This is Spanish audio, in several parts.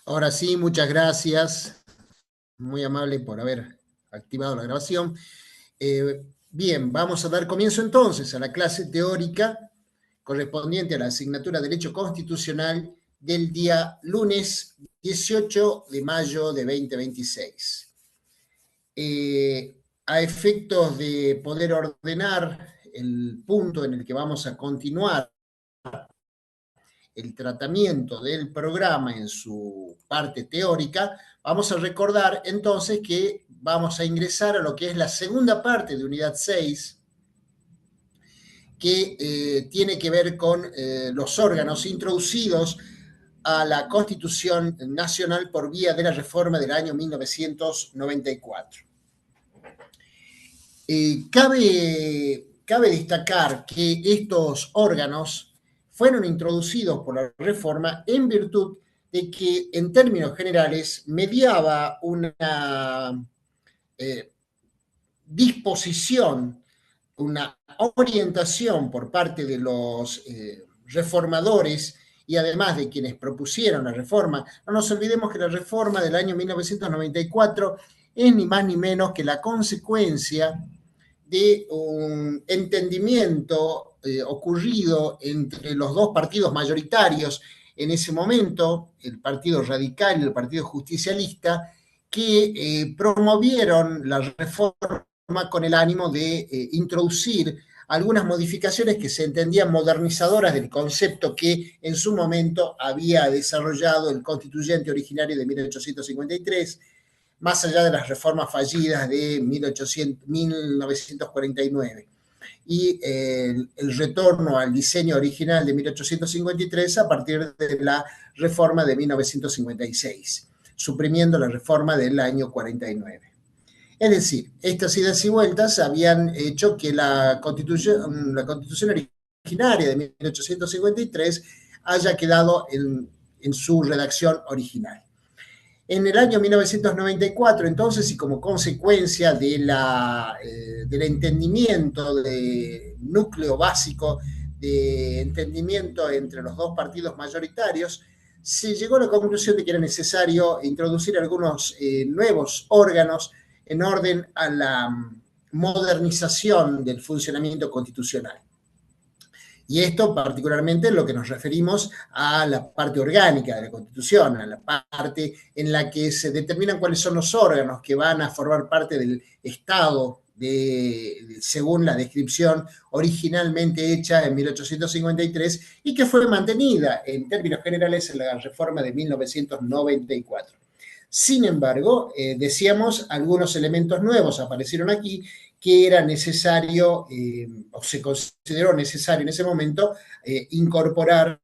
Ahora sí, muchas gracias. Muy amable por haber activado la grabación. Bien, vamos a dar comienzo entonces a la clase teórica correspondiente a la asignatura Derecho Constitucional del día lunes 18 de mayo de 2026. A efectos de poder ordenar el punto en el que vamos a continuar el tratamiento del programa en su parte teórica, vamos a recordar entonces que vamos a ingresar a lo que es la segunda parte de unidad 6, que tiene que ver con los órganos introducidos a la Constitución Nacional por vía de la reforma del año 1994. Cabe destacar que estos órganos fueron introducidos por la reforma en virtud de que, en términos generales, mediaba una disposición, una orientación por parte de los reformadores y además de quienes propusieron la reforma. No nos olvidemos que la reforma del año 1994 es ni más ni menos que la consecuencia de un entendimiento ocurrido entre los dos partidos mayoritarios en ese momento, el Partido Radical y el Partido Justicialista, que promovieron la reforma con el ánimo de introducir algunas modificaciones que se entendían modernizadoras del concepto que en su momento había desarrollado el constituyente originario de 1853, más allá de las reformas fallidas de 1949 y el retorno al diseño original de 1853 a partir de la reforma de 1956, suprimiendo la reforma del año 49. Es decir, estas idas y vueltas habían hecho que la constitución originaria de 1853 haya quedado en su redacción original. En el año 1994, entonces, y como consecuencia del entendimiento, del núcleo básico de entendimiento entre los dos partidos mayoritarios, se llegó a la conclusión de que era necesario introducir algunos nuevos órganos en orden a la modernización del funcionamiento constitucional. Y esto particularmente en lo que nos referimos a la parte orgánica de la Constitución, a la parte en la que se determinan cuáles son los órganos que van a formar parte del Estado según la descripción originalmente hecha en 1853 y que fue mantenida en términos generales en la reforma de 1994. Sin embargo, decíamos, algunos elementos nuevos aparecieron aquí que era necesario, o se consideró necesario en ese momento, incorporar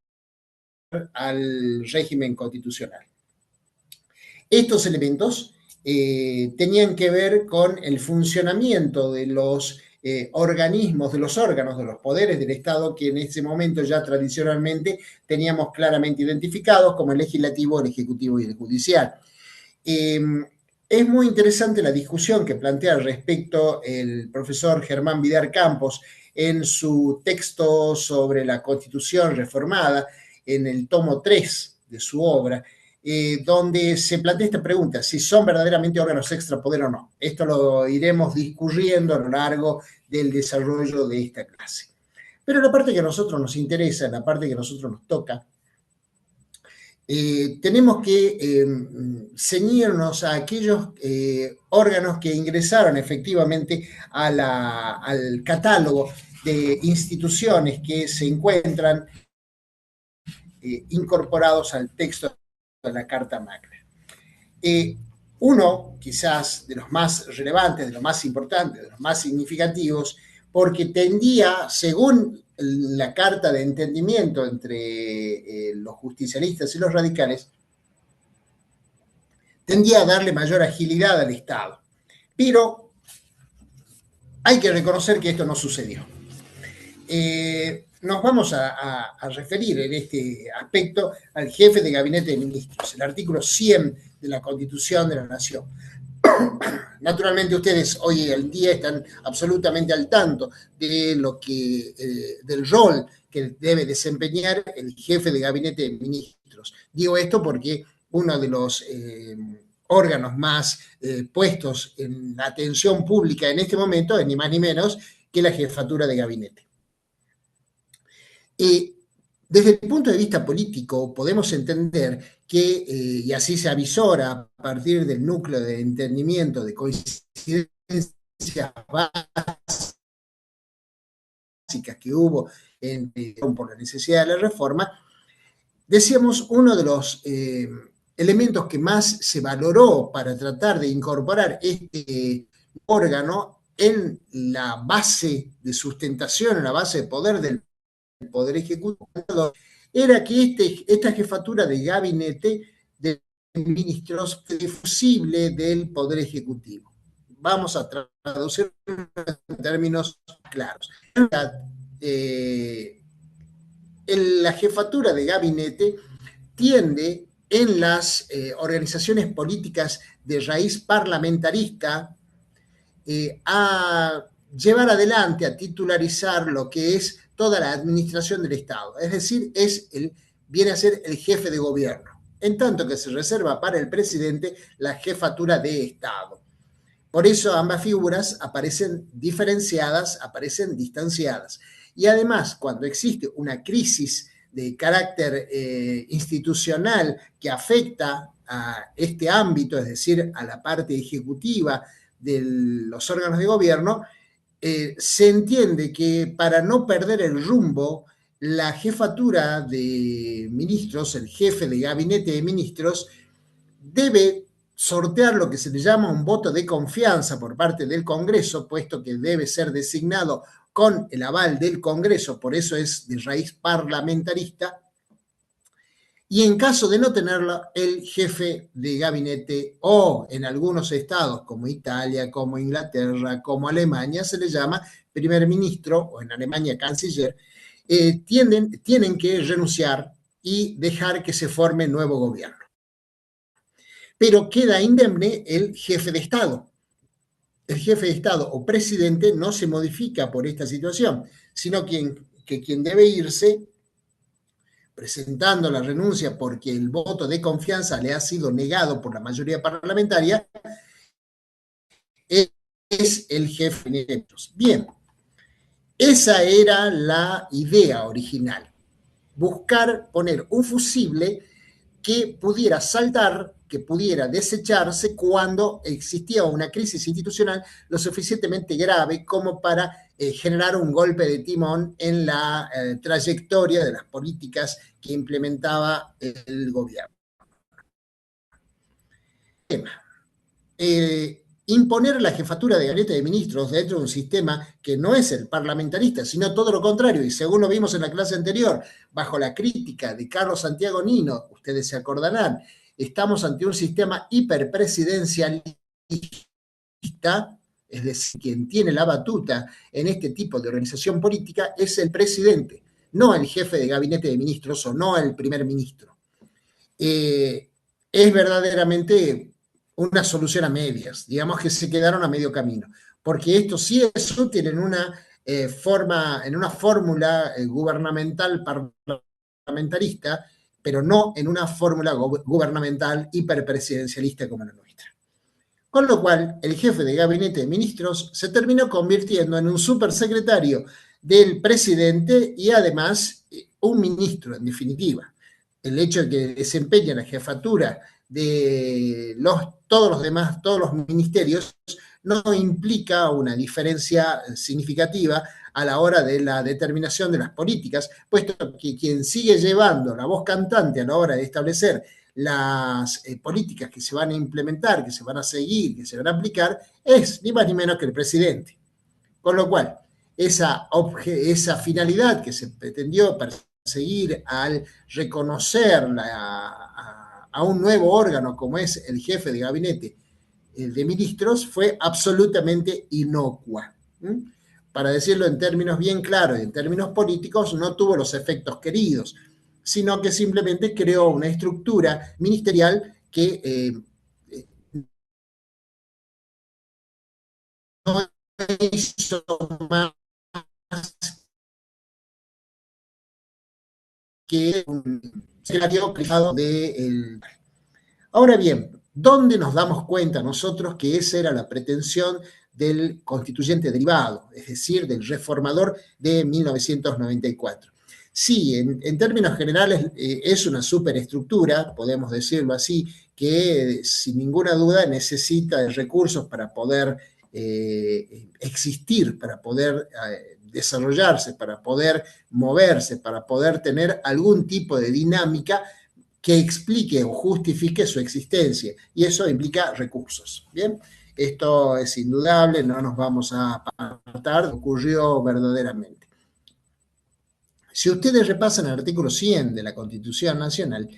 al régimen constitucional. Estos elementos tenían que ver con el funcionamiento de los organismos, de los órganos, de los poderes del Estado que en ese momento ya tradicionalmente teníamos claramente identificados como el legislativo, el ejecutivo y el judicial. Es muy interesante la discusión que plantea al respecto el profesor Germán Vidar Campos en su texto sobre la Constitución reformada, en el tomo 3 de su obra, donde se plantea esta pregunta, si son verdaderamente órganos extrapoder o no. Esto lo iremos discurriendo a lo largo del desarrollo de esta clase. Pero la parte que a nosotros nos interesa, la parte que a nosotros nos toca, tenemos que ceñirnos a aquellos órganos que ingresaron efectivamente al catálogo de instituciones que se encuentran incorporados al texto de la Carta Magna. Uno, quizás de los más relevantes, de los más importantes, de los más significativos, porque tendía, según la carta de entendimiento entre los justicialistas y los radicales, tendía a darle mayor agilidad al Estado. Pero hay que reconocer que esto no sucedió. Nos vamos a referir en este aspecto al jefe de gabinete de ministros, el artículo 100 de la Constitución de la Nación. Naturalmente ustedes hoy en día están absolutamente al tanto de lo que, del rol que debe desempeñar el jefe de gabinete de ministros. Digo esto porque uno de los órganos más puestos en la atención pública en este momento es ni más ni menos que la jefatura de gabinete. Desde el punto de vista político, podemos entender que, y así se avisora a partir del núcleo de entendimiento de coincidencias básicas que hubo por la necesidad de la reforma, decíamos, uno de los elementos que más se valoró para tratar de incorporar este órgano en la base de sustentación, en la base de poder del Poder Ejecutivo, era que esta jefatura de gabinete de ministros fue fusible del Poder Ejecutivo. Vamos a traducir en términos claros. La jefatura de gabinete tiende en las organizaciones políticas de raíz parlamentarista a llevar adelante, a titularizar lo que es toda la administración del Estado. Es decir, viene a ser el jefe de gobierno, en tanto que se reserva para el presidente la jefatura de Estado. Por eso ambas figuras aparecen diferenciadas, aparecen distanciadas. Y además, cuando existe una crisis de carácter institucional que afecta a este ámbito, es decir, a la parte ejecutiva de los órganos de gobierno, se entiende que para no perder el rumbo, la jefatura de ministros, el jefe de gabinete de ministros, debe sortear lo que se le llama un voto de confianza por parte del Congreso, puesto que debe ser designado con el aval del Congreso, por eso es de raíz parlamentarista, y en caso de no tenerlo, el jefe de gabinete, o en algunos estados como Italia, como Inglaterra, como Alemania, se le llama primer ministro, o en Alemania canciller, tienen que renunciar y dejar que se forme nuevo gobierno. Pero queda indemne el jefe de Estado. El jefe de Estado o presidente no se modifica por esta situación, sino que quien debe irse presentando la renuncia porque el voto de confianza le ha sido negado por la mayoría parlamentaria, es el jefe de ministros. Bien, esa era la idea original, buscar poner un fusible que pudiera saltar, que pudiera desecharse cuando existía una crisis institucional lo suficientemente grave como para generar un golpe de timón en la trayectoria de las políticas que implementaba el gobierno. Imponer la jefatura de gabinete de ministros dentro de un sistema que no es el parlamentarista, sino todo lo contrario, y según lo vimos en la clase anterior, bajo la crítica de Carlos Santiago Nino, ustedes se acordarán, estamos ante un sistema hiperpresidencialista, es decir, quien tiene la batuta en este tipo de organización política es el presidente, no el jefe de gabinete de ministros o no el primer ministro. Es verdaderamente una solución a medias, digamos que se quedaron a medio camino, porque esto sí es útil en una fórmula gubernamental parlamentarista, pero no en una fórmula gubernamental hiperpresidencialista como la nuestra. Con lo cual, el jefe de gabinete de ministros se terminó convirtiendo en un supersecretario del presidente y además un ministro, en definitiva. El hecho de que desempeñe la jefatura de todos los ministerios no implica una diferencia significativa a la hora de la determinación de las políticas, puesto que quien sigue llevando la voz cantante a la hora de establecer las políticas que se van a implementar, que se van a seguir, que se van a aplicar, es ni más ni menos que el presidente. Con lo cual, esa finalidad que se pretendió perseguir al reconocer a un nuevo órgano como es el jefe de gabinete de ministros fue absolutamente inocua. Para decirlo en términos bien claros y en términos políticos, no tuvo los efectos queridos, sino que simplemente creó una estructura ministerial que no hizo más que un secretario privado del... Ahora bien, ¿dónde nos damos cuenta nosotros que esa era la pretensión del constituyente derivado, es decir, del reformador de 1994? Sí, en términos generales es una superestructura, podemos decirlo así, que sin ninguna duda necesita de recursos para poder existir, para poder desarrollarse, para poder moverse, para poder tener algún tipo de dinámica que explique o justifique su existencia, y eso implica recursos. Bien, esto es indudable, no nos vamos a apartar, ocurrió verdaderamente. Si ustedes repasan el artículo 100 de la Constitución Nacional,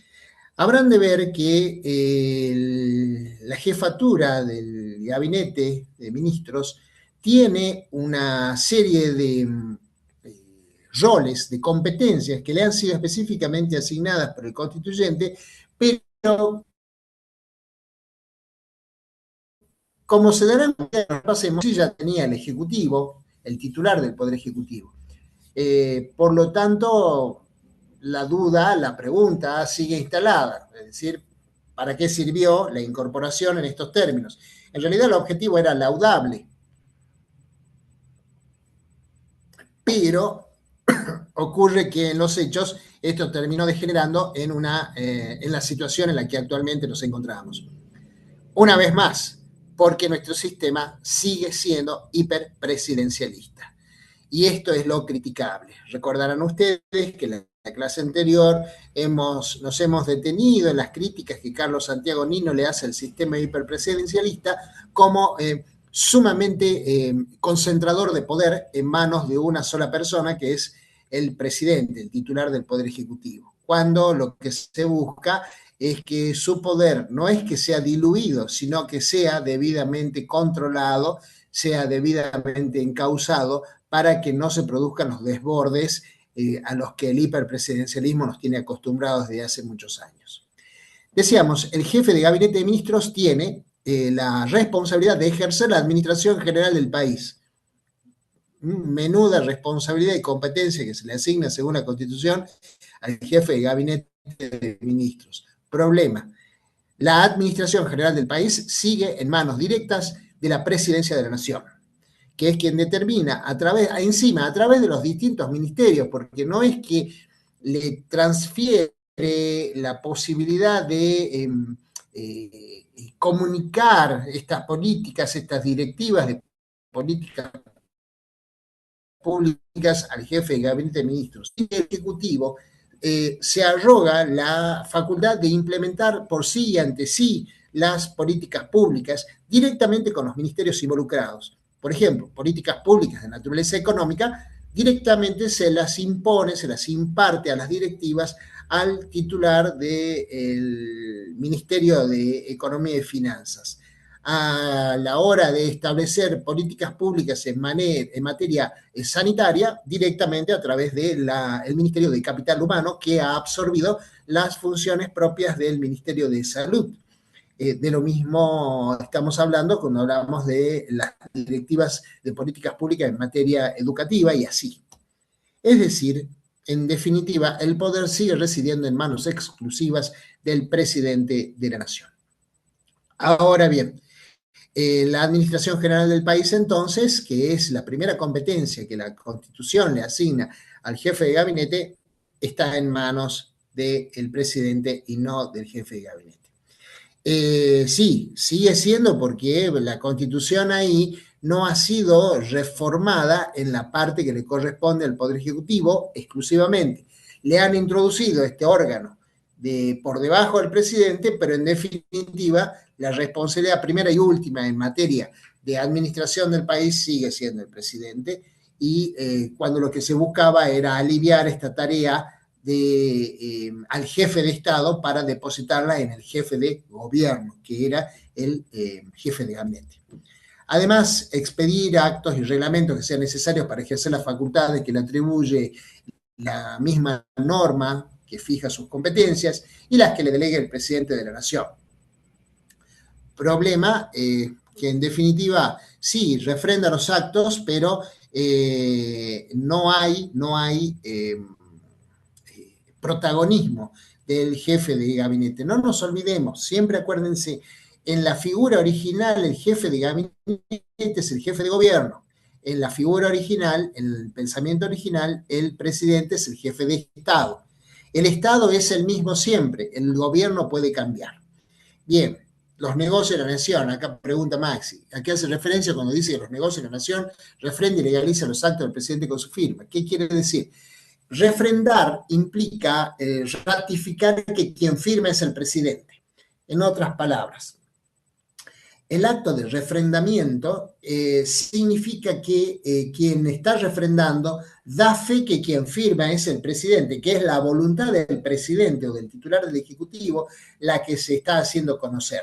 habrán de ver que la jefatura del gabinete de ministros tiene una serie de roles, de competencias que le han sido específicamente asignadas por el constituyente, pero como se darán cuenta, sí ya tenía el Ejecutivo, el titular del Poder Ejecutivo. Por lo tanto, la duda, la pregunta sigue instalada, es decir, ¿para qué sirvió la incorporación en estos términos? En realidad el objetivo era laudable, pero ocurre que en los hechos esto terminó degenerando en la situación en la que actualmente nos encontramos. Una vez más, porque nuestro sistema sigue siendo hiperpresidencialista. Y esto es lo criticable. Recordarán ustedes que en la clase anterior nos hemos detenido en las críticas que Carlos Santiago Nino le hace al sistema hiperpresidencialista como sumamente concentrador de poder en manos de una sola persona, que es el presidente, el titular del Poder Ejecutivo, cuando lo que se busca es que su poder no es que sea diluido, sino que sea debidamente controlado, sea debidamente encauzado para que no se produzcan los desbordes a los que el hiperpresidencialismo nos tiene acostumbrados desde hace muchos años. Decíamos, el jefe de gabinete de ministros tiene la responsabilidad de ejercer la administración general del país. Menuda responsabilidad y competencia que se le asigna según la Constitución al jefe de gabinete de ministros. Problema, la administración general del país sigue en manos directas de la presidencia de la nación, que es quien determina a través de los distintos ministerios, porque no es que le transfiere la posibilidad de comunicar estas políticas, estas directivas de políticas públicas al jefe de gabinete de ministros. Y el Ejecutivo se arroga la facultad de implementar por sí y ante sí las políticas públicas directamente con los ministerios involucrados. Por ejemplo, políticas públicas de naturaleza económica, directamente se las impone, se las imparte a las directivas al titular del Ministerio de Economía y Finanzas. A la hora de establecer políticas públicas en materia sanitaria, directamente a través del Ministerio de Capital Humano, que ha absorbido las funciones propias del Ministerio de Salud. De lo mismo estamos hablando cuando hablamos de las directivas de políticas públicas en materia educativa y así. Es decir, en definitiva, el poder sigue residiendo en manos exclusivas del presidente de la nación. Ahora bien, la administración general del país, entonces, que es la primera competencia que la Constitución le asigna al jefe de gabinete, está en manos del presidente y no del jefe de gabinete. Sí, sigue siendo porque la Constitución ahí no ha sido reformada en la parte que le corresponde al Poder Ejecutivo exclusivamente. Le han introducido este órgano por debajo del presidente, pero en definitiva la responsabilidad primera y última en materia de administración del país sigue siendo el presidente, y cuando lo que se buscaba era aliviar esta tarea al jefe de Estado para depositarla en el jefe de gobierno, que era el jefe de gabinete. Además, expedir actos y reglamentos que sean necesarios para ejercer las facultades que le atribuye la misma norma que fija sus competencias y las que le delegue el presidente de la nación. Problema que en definitiva sí refrenda los actos, pero no hay protagonismo del jefe de gabinete. No nos olvidemos, siempre acuérdense, en la figura original el jefe de gabinete es el jefe de gobierno. En la figura original, en el pensamiento original, el presidente es el jefe de Estado. El Estado es el mismo siempre, el gobierno puede cambiar. Bien, los negocios de la nación, acá pregunta Maxi, ¿a qué hace referencia cuando dice que los negocios de la nación refrenda y legaliza los actos del presidente con su firma? ¿Qué quiere decir? Refrendar implica ratificar que quien firma es el presidente. En otras palabras, el acto de refrendamiento significa que quien está refrendando da fe que quien firma es el presidente, que es la voluntad del presidente o del titular del Ejecutivo la que se está haciendo conocer.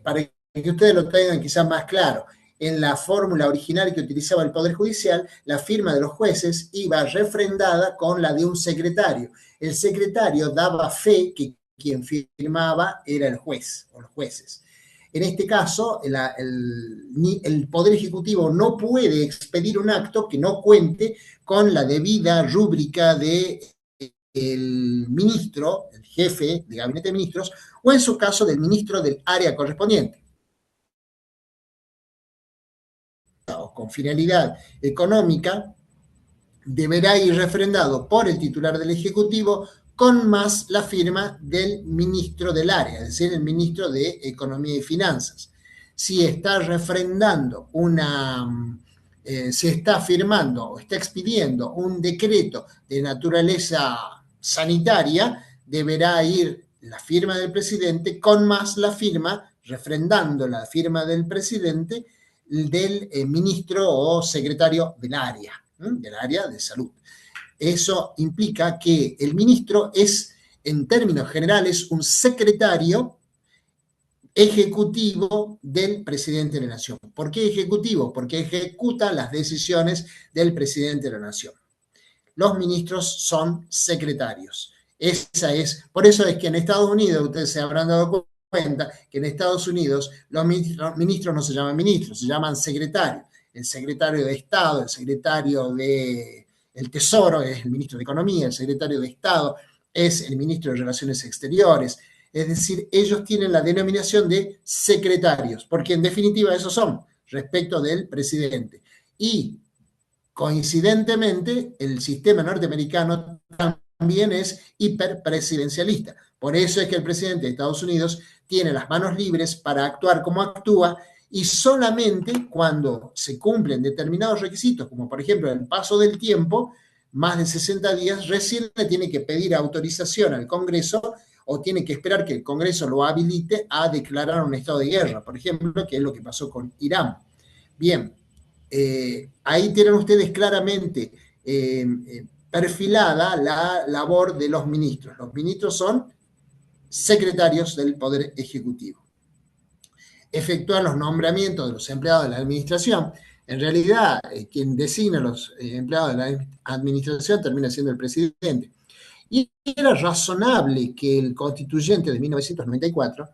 Para que ustedes lo tengan quizás más claro, en la fórmula original que utilizaba el Poder Judicial, la firma de los jueces iba refrendada con la de un secretario. El secretario daba fe que quien firmaba era el juez o los jueces. En este caso, el Poder Ejecutivo no puede expedir un acto que no cuente con la debida rúbrica del ministro, el jefe de gabinete de ministros, o en su caso del ministro del área correspondiente. Con finalidad económica, deberá ir refrendado por el titular del Ejecutivo con más la firma del ministro del área, es decir, el ministro de Economía y Finanzas. Si está refrendando si está firmando o está expidiendo un decreto de naturaleza sanitaria, deberá ir la firma del presidente con más la firma, refrendando la firma del presidente, del ministro o secretario del área de salud. Eso implica que el ministro es, en términos generales, un secretario ejecutivo del presidente de la nación. ¿Por qué ejecutivo? Porque ejecuta las decisiones del presidente de la nación. Los ministros son secretarios. Por eso es que en Estados Unidos, ustedes se habrán dado cuenta que en Estados Unidos los ministros no se llaman ministros, se llaman secretarios. El secretario de Estado, el secretario del Tesoro es el ministro de Economía, el secretario de Estado es el ministro de Relaciones Exteriores. Es decir, ellos tienen la denominación de secretarios, porque en definitiva esos son respecto del presidente. Y coincidentemente, el sistema norteamericano también es hiperpresidencialista. Por eso es que el presidente de Estados Unidos tiene las manos libres para actuar como actúa y solamente cuando se cumplen determinados requisitos, como por ejemplo el paso del tiempo, más de 60 días, recién le tiene que pedir autorización al Congreso o tiene que esperar que el Congreso lo habilite a declarar un estado de guerra, por ejemplo, que es lo que pasó con Irán. Bien, ahí tienen ustedes claramente perfilada la labor de los ministros. Los ministros son secretarios del Poder Ejecutivo. Efectúan los nombramientos de los empleados de la administración. En realidad, quien designa a los empleados de la administración termina siendo el presidente. Y era razonable que el constituyente de 1994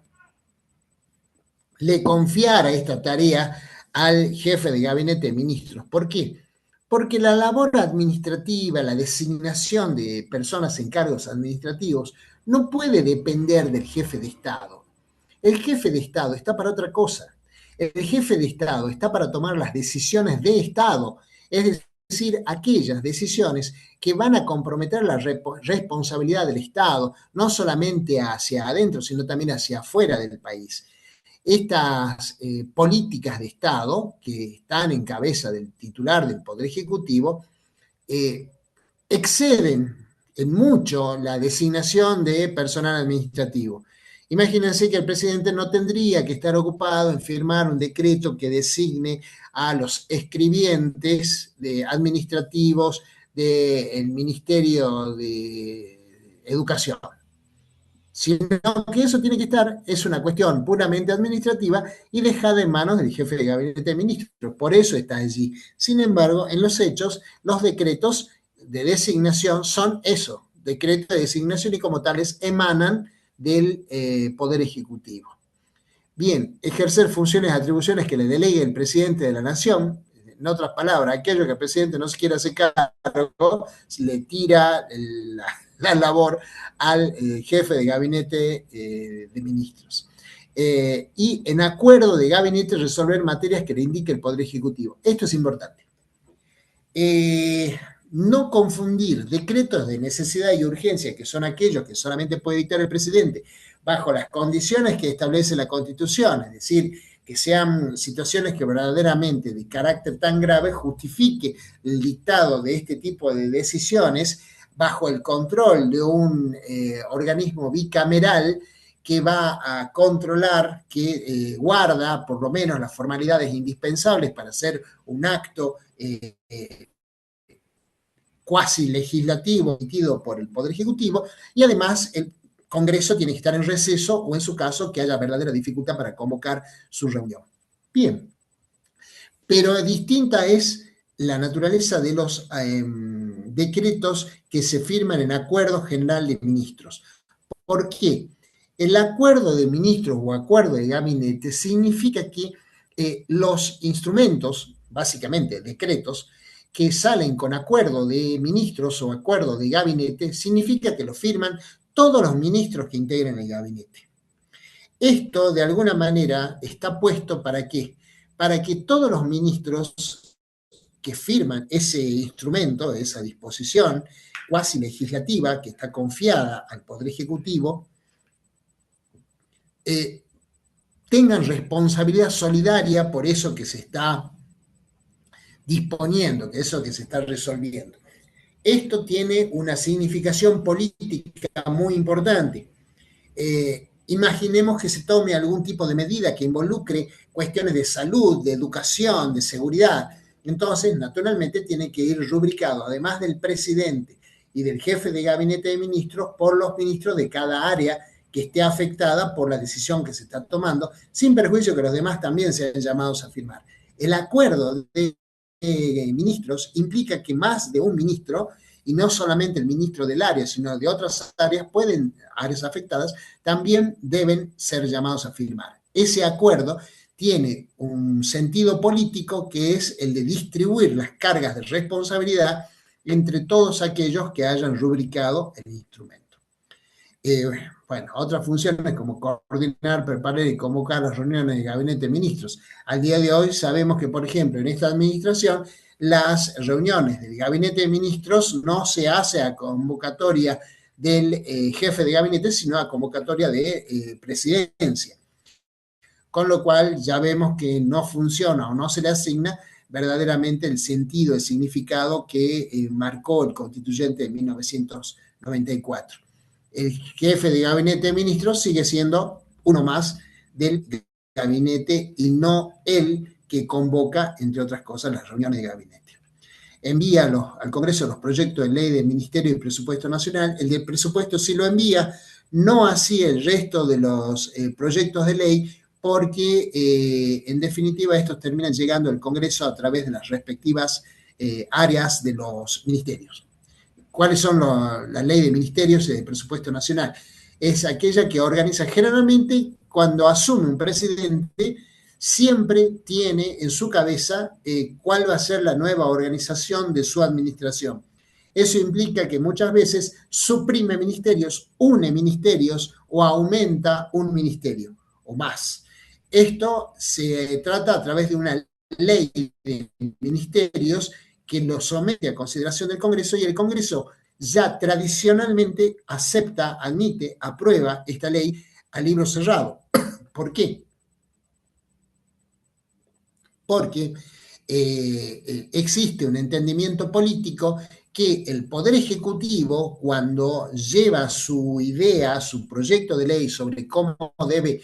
le confiara esta tarea al jefe de gabinete de ministros. ¿Por qué? Porque la labor administrativa, la designación de personas en cargos administrativos, no puede depender del jefe de Estado. El jefe de Estado está para otra cosa. El jefe de Estado está para tomar las decisiones de Estado, es decir, aquellas decisiones que van a comprometer la responsabilidad del Estado, no solamente hacia adentro, sino también hacia afuera del país. Estas políticas de Estado, que están en cabeza del titular del Poder Ejecutivo, exceden en mucho la designación de personal administrativo. Imagínense que el presidente no tendría que estar ocupado en firmar un decreto que designe a los escribientes administrativos del Ministerio de Educación, sino que eso tiene que estar, es una cuestión puramente administrativa y dejada en manos del jefe de gabinete de ministros. Por eso está allí. Sin embargo, en los hechos, los decretos de designación son eso, decretos de designación y como tales emanan del Poder Ejecutivo. Bien, ejercer funciones y atribuciones que le delegue el presidente de la nación. En otras palabras, aquello que el presidente no se quiera hacer cargo, le tira la labor al jefe de gabinete de ministros. Y en acuerdo de gabinete resolver materias que le indique el Poder Ejecutivo. Esto es importante. No confundir decretos de necesidad y urgencia, que son aquellos que solamente puede dictar el presidente, bajo las condiciones que establece la Constitución, es decir, que sean situaciones que verdaderamente de carácter tan grave justifique el dictado de este tipo de decisiones bajo el control de un organismo bicameral que va a controlar, que guarda por lo menos las formalidades indispensables para hacer un acto cuasi legislativo emitido por el Poder Ejecutivo, y además el Congreso tiene que estar en receso o en su caso que haya verdadera dificultad para convocar su reunión. Bien, pero distinta es la naturaleza de los decretos que se firman en acuerdo general de ministros. ¿Por qué? El acuerdo de ministros o acuerdo de gabinete significa que los instrumentos, básicamente decretos, que salen con acuerdo de ministros o acuerdo de gabinete, significa que lo firman todos los ministros que integran el gabinete. Esto, de alguna manera, está puesto ¿para qué? Para que todos los ministros que firman ese instrumento, esa disposición cuasi legislativa que está confiada al Poder Ejecutivo, tengan responsabilidad solidaria por eso que se está disponiendo, que eso que se está resolviendo. Esto tiene una significación política muy importante. Imaginemos que se tome algún tipo de medida que involucre cuestiones de salud, de educación, de seguridad. Entonces, naturalmente, tiene que ir rubricado, además del presidente y del jefe de gabinete de ministros, por los ministros de cada área que esté afectada por la decisión que se está tomando, sin perjuicio que los demás también sean llamados a firmar. El acuerdo de ministros implica que más de un ministro, y no solamente el ministro del área, sino de otras áreas, áreas afectadas, también deben ser llamados a firmar. Ese acuerdo tiene un sentido político que es el de distribuir las cargas de responsabilidad entre todos aquellos que hayan rubricado el instrumento. Bueno, otras funciones como coordinar, preparar y convocar las reuniones de gabinete de ministros. Al día de hoy sabemos que, por ejemplo, en esta administración, las reuniones del gabinete de ministros no se hace a convocatoria del jefe de gabinete, sino a convocatoria de presidencia. Con lo cual ya vemos que no funciona o no se le asigna verdaderamente el sentido, el significado que marcó el constituyente de 1994. El jefe de gabinete de ministros sigue siendo uno más del gabinete y no el que convoca, entre otras cosas, las reuniones de gabinete. Envía al Congreso los proyectos de ley del Ministerio de Presupuesto Nacional. El del presupuesto sí lo envía, no así el resto de los proyectos de ley, porque en definitiva estos terminan llegando al Congreso a través de las respectivas áreas de los ministerios. ¿Cuáles son la ley de ministerios y de presupuesto nacional? Es aquella que organiza generalmente cuando asume un presidente, siempre tiene en su cabeza cuál va a ser la nueva organización de su administración. Eso implica que muchas veces suprime ministerios, une ministerios o aumenta un ministerio o más. Esto se trata a través de una ley de ministerios que lo somete a consideración del Congreso y el Congreso ya tradicionalmente acepta, admite, aprueba esta ley a libro cerrado. ¿Por qué? Porque existe un entendimiento político que el Poder Ejecutivo, cuando lleva su idea, su proyecto de ley sobre cómo debe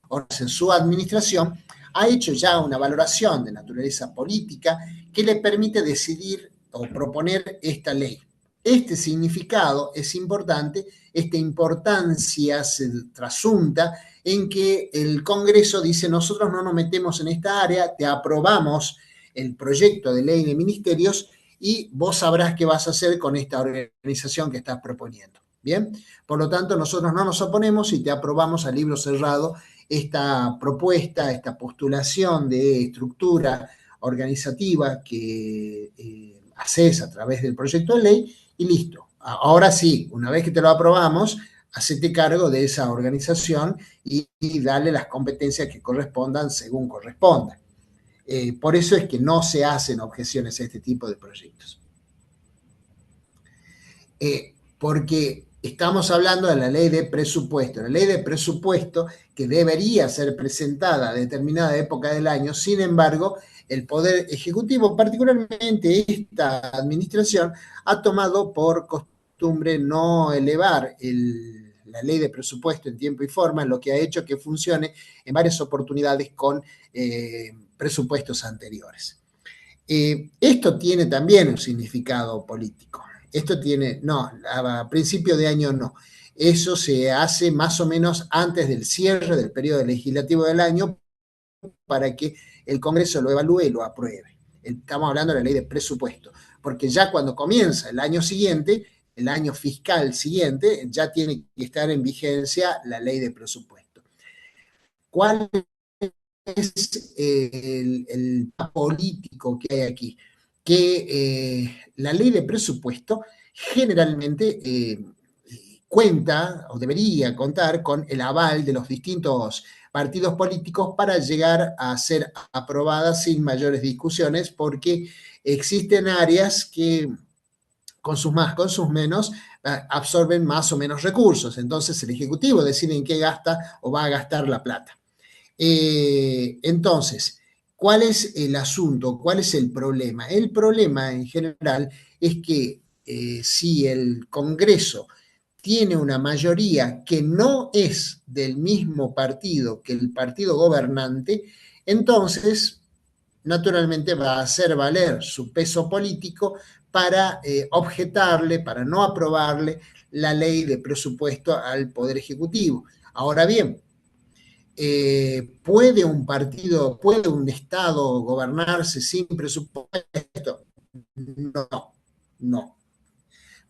organizar su administración, ha hecho ya una valoración de naturaleza política que le permite decidir o proponer esta ley. Este significado es importante, esta importancia se trasunta en que el Congreso dice: nosotros no nos metemos en esta área, te aprobamos el proyecto de ley de ministerios y vos sabrás qué vas a hacer con esta organización que estás proponiendo. Bien, por lo tanto, nosotros no nos oponemos y te aprobamos a libro cerrado esta propuesta, esta postulación de estructura organizativa que haces a través del proyecto de ley y listo. Ahora sí, una vez que te lo aprobamos, hacete cargo de esa organización y dale las competencias que correspondan según corresponda. Por eso es que no se hacen objeciones a este tipo de proyectos. Porque estamos hablando de la ley de presupuesto. La ley de presupuesto que debería ser presentada a determinada época del año, sin embargo, el Poder Ejecutivo, particularmente esta administración, ha tomado por costumbre no elevar la ley de presupuesto en tiempo y forma, lo que ha hecho que funcione en varias oportunidades con presupuestos anteriores. Esto tiene también un significado político. Esto tiene, no, a principio de año no. Eso se hace más o menos antes del cierre del periodo legislativo del año para que el Congreso lo evalúe y lo apruebe. Estamos hablando de la ley de presupuesto, porque ya cuando comienza el año siguiente, el año fiscal siguiente, ya tiene que estar en vigencia la ley de presupuesto. ¿Cuál es el político que hay aquí? Que la ley de presupuesto generalmente cuenta o debería contar con el aval de los distintos partidos políticos para llegar a ser aprobada sin mayores discusiones, porque existen áreas que con sus más, con sus menos, absorben más o menos recursos. Entonces el Ejecutivo decide en qué gasta o va a gastar la plata. Entonces, ¿cuál es el asunto? ¿Cuál es el problema? El problema en general es que si el Congreso tiene una mayoría que no es del mismo partido que el partido gobernante, entonces naturalmente va a hacer valer su peso político para objetarle, para no aprobarle la ley de presupuesto al Poder Ejecutivo. Ahora bien, ¿puede un partido, puede un Estado gobernarse sin presupuesto? No, no,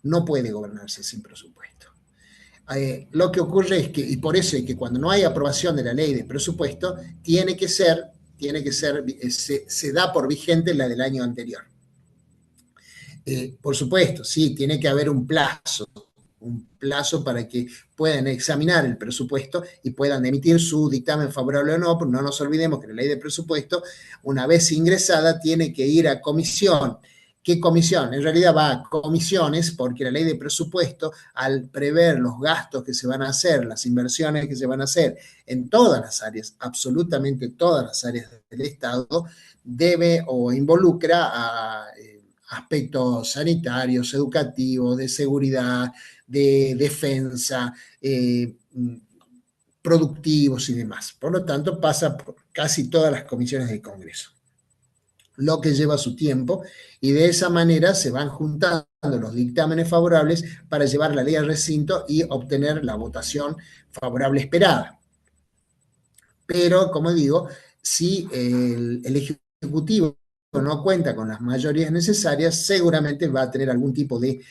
no puede gobernarse sin presupuesto. Lo que ocurre es que, y por eso es que cuando no hay aprobación de la ley de presupuesto, se da por vigente la del año anterior. Por supuesto, sí, tiene que haber un plazo para que puedan examinar el presupuesto y puedan emitir su dictamen favorable o no, pero no nos olvidemos que la ley de presupuesto, una vez ingresada, tiene que ir a comisión. ¿Qué comisión? En realidad va a comisiones porque la ley de presupuesto, al prever los gastos que se van a hacer, las inversiones que se van a hacer en todas las áreas, absolutamente todas las áreas del Estado, debe o involucra a aspectos sanitarios, educativos, de seguridad, de defensa, productivos y demás. Por lo tanto, pasa por casi todas las comisiones del Congreso, lo que lleva su tiempo, y de esa manera se van juntando los dictámenes favorables para llevar la ley al recinto y obtener la votación favorable esperada. Pero, como digo, si el Ejecutivo no cuenta con las mayorías necesarias, seguramente va a tener algún tipo de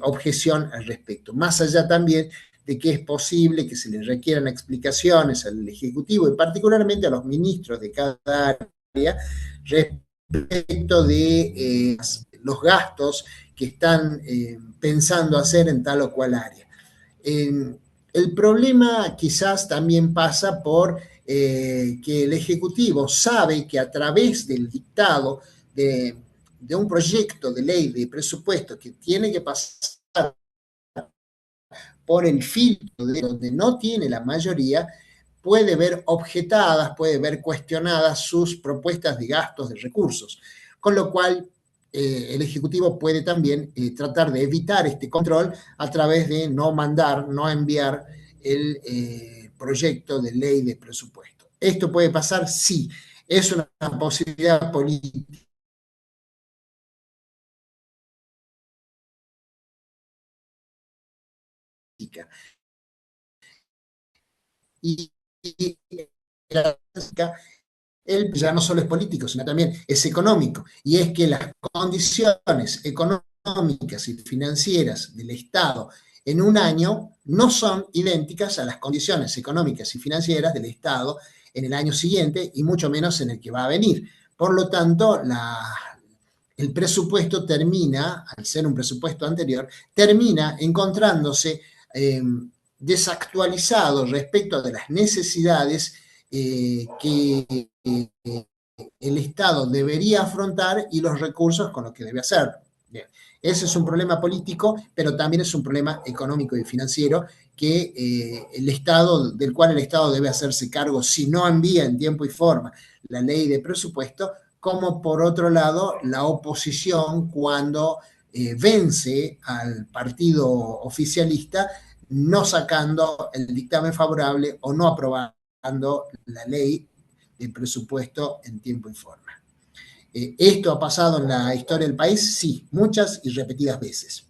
objeción al respecto. Más allá también de que es posible que se le requieran explicaciones al Ejecutivo y particularmente a los ministros de cada área respecto de los gastos que están pensando hacer en tal o cual área. El problema quizás también pasa por que el Ejecutivo sabe que a través del dictado de un proyecto de ley de presupuesto que tiene que pasar por el filtro de donde no tiene la mayoría, puede ver objetadas, puede ver cuestionadas sus propuestas de gastos de recursos, con lo cual el Ejecutivo puede también tratar de evitar este control a través de no mandar, no enviar el proyecto de ley de presupuesto. ¿Esto puede pasar? Sí, es una posibilidad política. Y, y él ya no solo es político, sino también es económico. Y es que las condiciones económicas y financieras del Estado en un año no son idénticas a las condiciones económicas y financieras del Estado en el año siguiente y mucho menos en el que va a venir. Por lo tanto, el presupuesto termina, al ser un presupuesto anterior, termina encontrándose desactualizado respecto de las necesidades que el Estado debería afrontar y los recursos con los que debe hacerlo. Bien. Ese es un problema político, pero también es un problema económico y financiero que el Estado, del cual el Estado debe hacerse cargo si no envía en tiempo y forma la ley de presupuesto, como por otro lado la oposición cuando vence al partido oficialista no sacando el dictamen favorable o no aprobando la ley de presupuesto en tiempo y forma. ¿Esto ha pasado en la historia del país? Sí, muchas y repetidas veces.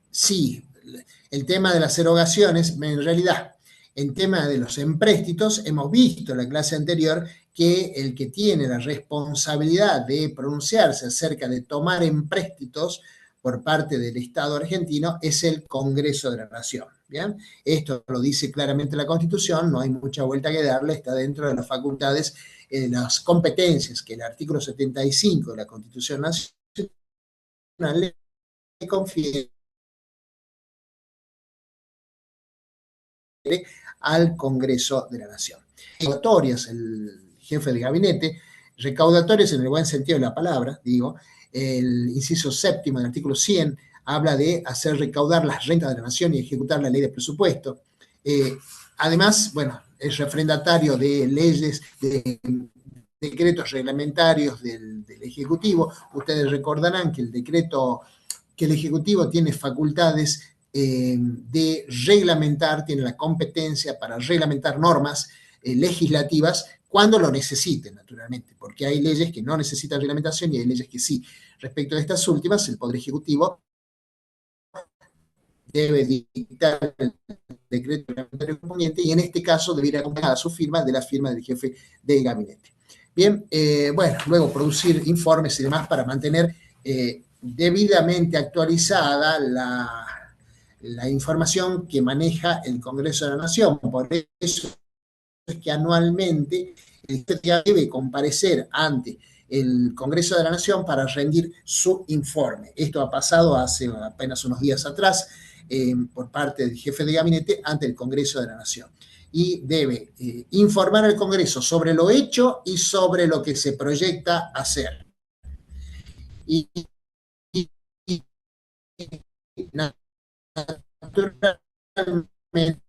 Sí, el tema de las erogaciones, en realidad, en tema de los empréstitos, hemos visto en la clase anterior que el que tiene la responsabilidad de pronunciarse acerca de tomar empréstitos por parte del Estado argentino es el Congreso de la Nación. ¿Bien? Esto lo dice claramente la Constitución, no hay mucha vuelta que darle, está dentro de las facultades, las competencias que el artículo 75 de la Constitución Nacional le confiere al Congreso de la Nación. Recaudatorias, el jefe de gabinete, recaudatorias en el buen sentido de la palabra, digo, el inciso séptimo del artículo 100 habla de hacer recaudar las rentas de la nación y ejecutar la ley de presupuesto. Además, bueno, es refrendatario de leyes, de decretos reglamentarios del Ejecutivo. Ustedes recordarán que el Ejecutivo tiene facultades de reglamentar, tiene la competencia para reglamentar normas legislativas cuando lo necesiten, naturalmente, porque hay leyes que no necesitan reglamentación y hay leyes que sí. Respecto a estas últimas, el Poder Ejecutivo debe dictar el decreto reglamentario correspondiente y en este caso debería acompañar a su firma de la firma del jefe de gabinete. Bien, bueno, luego producir informes y demás para mantener debidamente actualizada la información que maneja el Congreso de la Nación. Por eso es que anualmente el secretario debe comparecer ante el Congreso de la Nación para rendir su informe. Esto ha pasado hace apenas unos días atrás por parte del jefe de gabinete ante el Congreso de la Nación. Y debe informar al Congreso sobre lo hecho y sobre lo que se proyecta hacer. Y naturalmente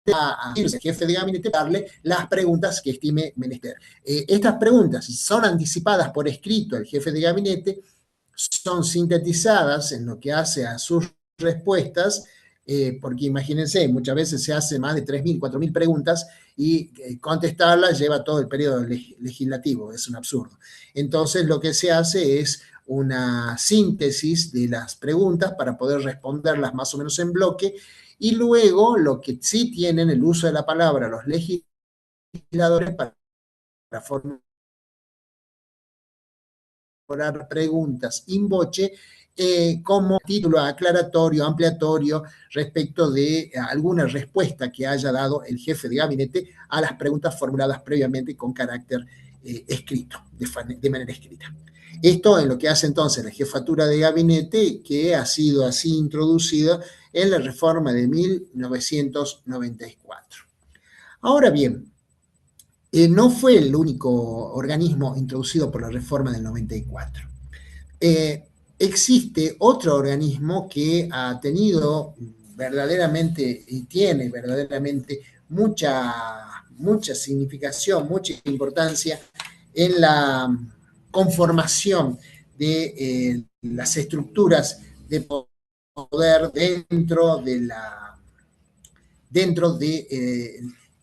al jefe de gabinete darle las preguntas que estime menester. Estas preguntas son anticipadas por escrito al jefe de gabinete, son sintetizadas en lo que hace a sus respuestas, porque imagínense, muchas veces se hace más de 3.000, 4.000 preguntas y contestarlas lleva todo el periodo legislativo, es un absurdo. Entonces lo que se hace es una síntesis de las preguntas para poder responderlas más o menos en bloque y luego lo que sí tienen el uso de la palabra los legisladores para formular preguntas in voce como título aclaratorio, ampliatorio respecto de alguna respuesta que haya dado el jefe de gabinete a las preguntas formuladas previamente con carácter escrito, de manera escrita. Esto en lo que hace entonces la jefatura de gabinete, que ha sido así introducida en la reforma de 1994. Ahora bien, no fue el único organismo introducido por la reforma del 94. Existe otro organismo que ha tenido verdaderamente y tiene verdaderamente mucha significación, mucha importancia en la conformación de las estructuras de poder dentro de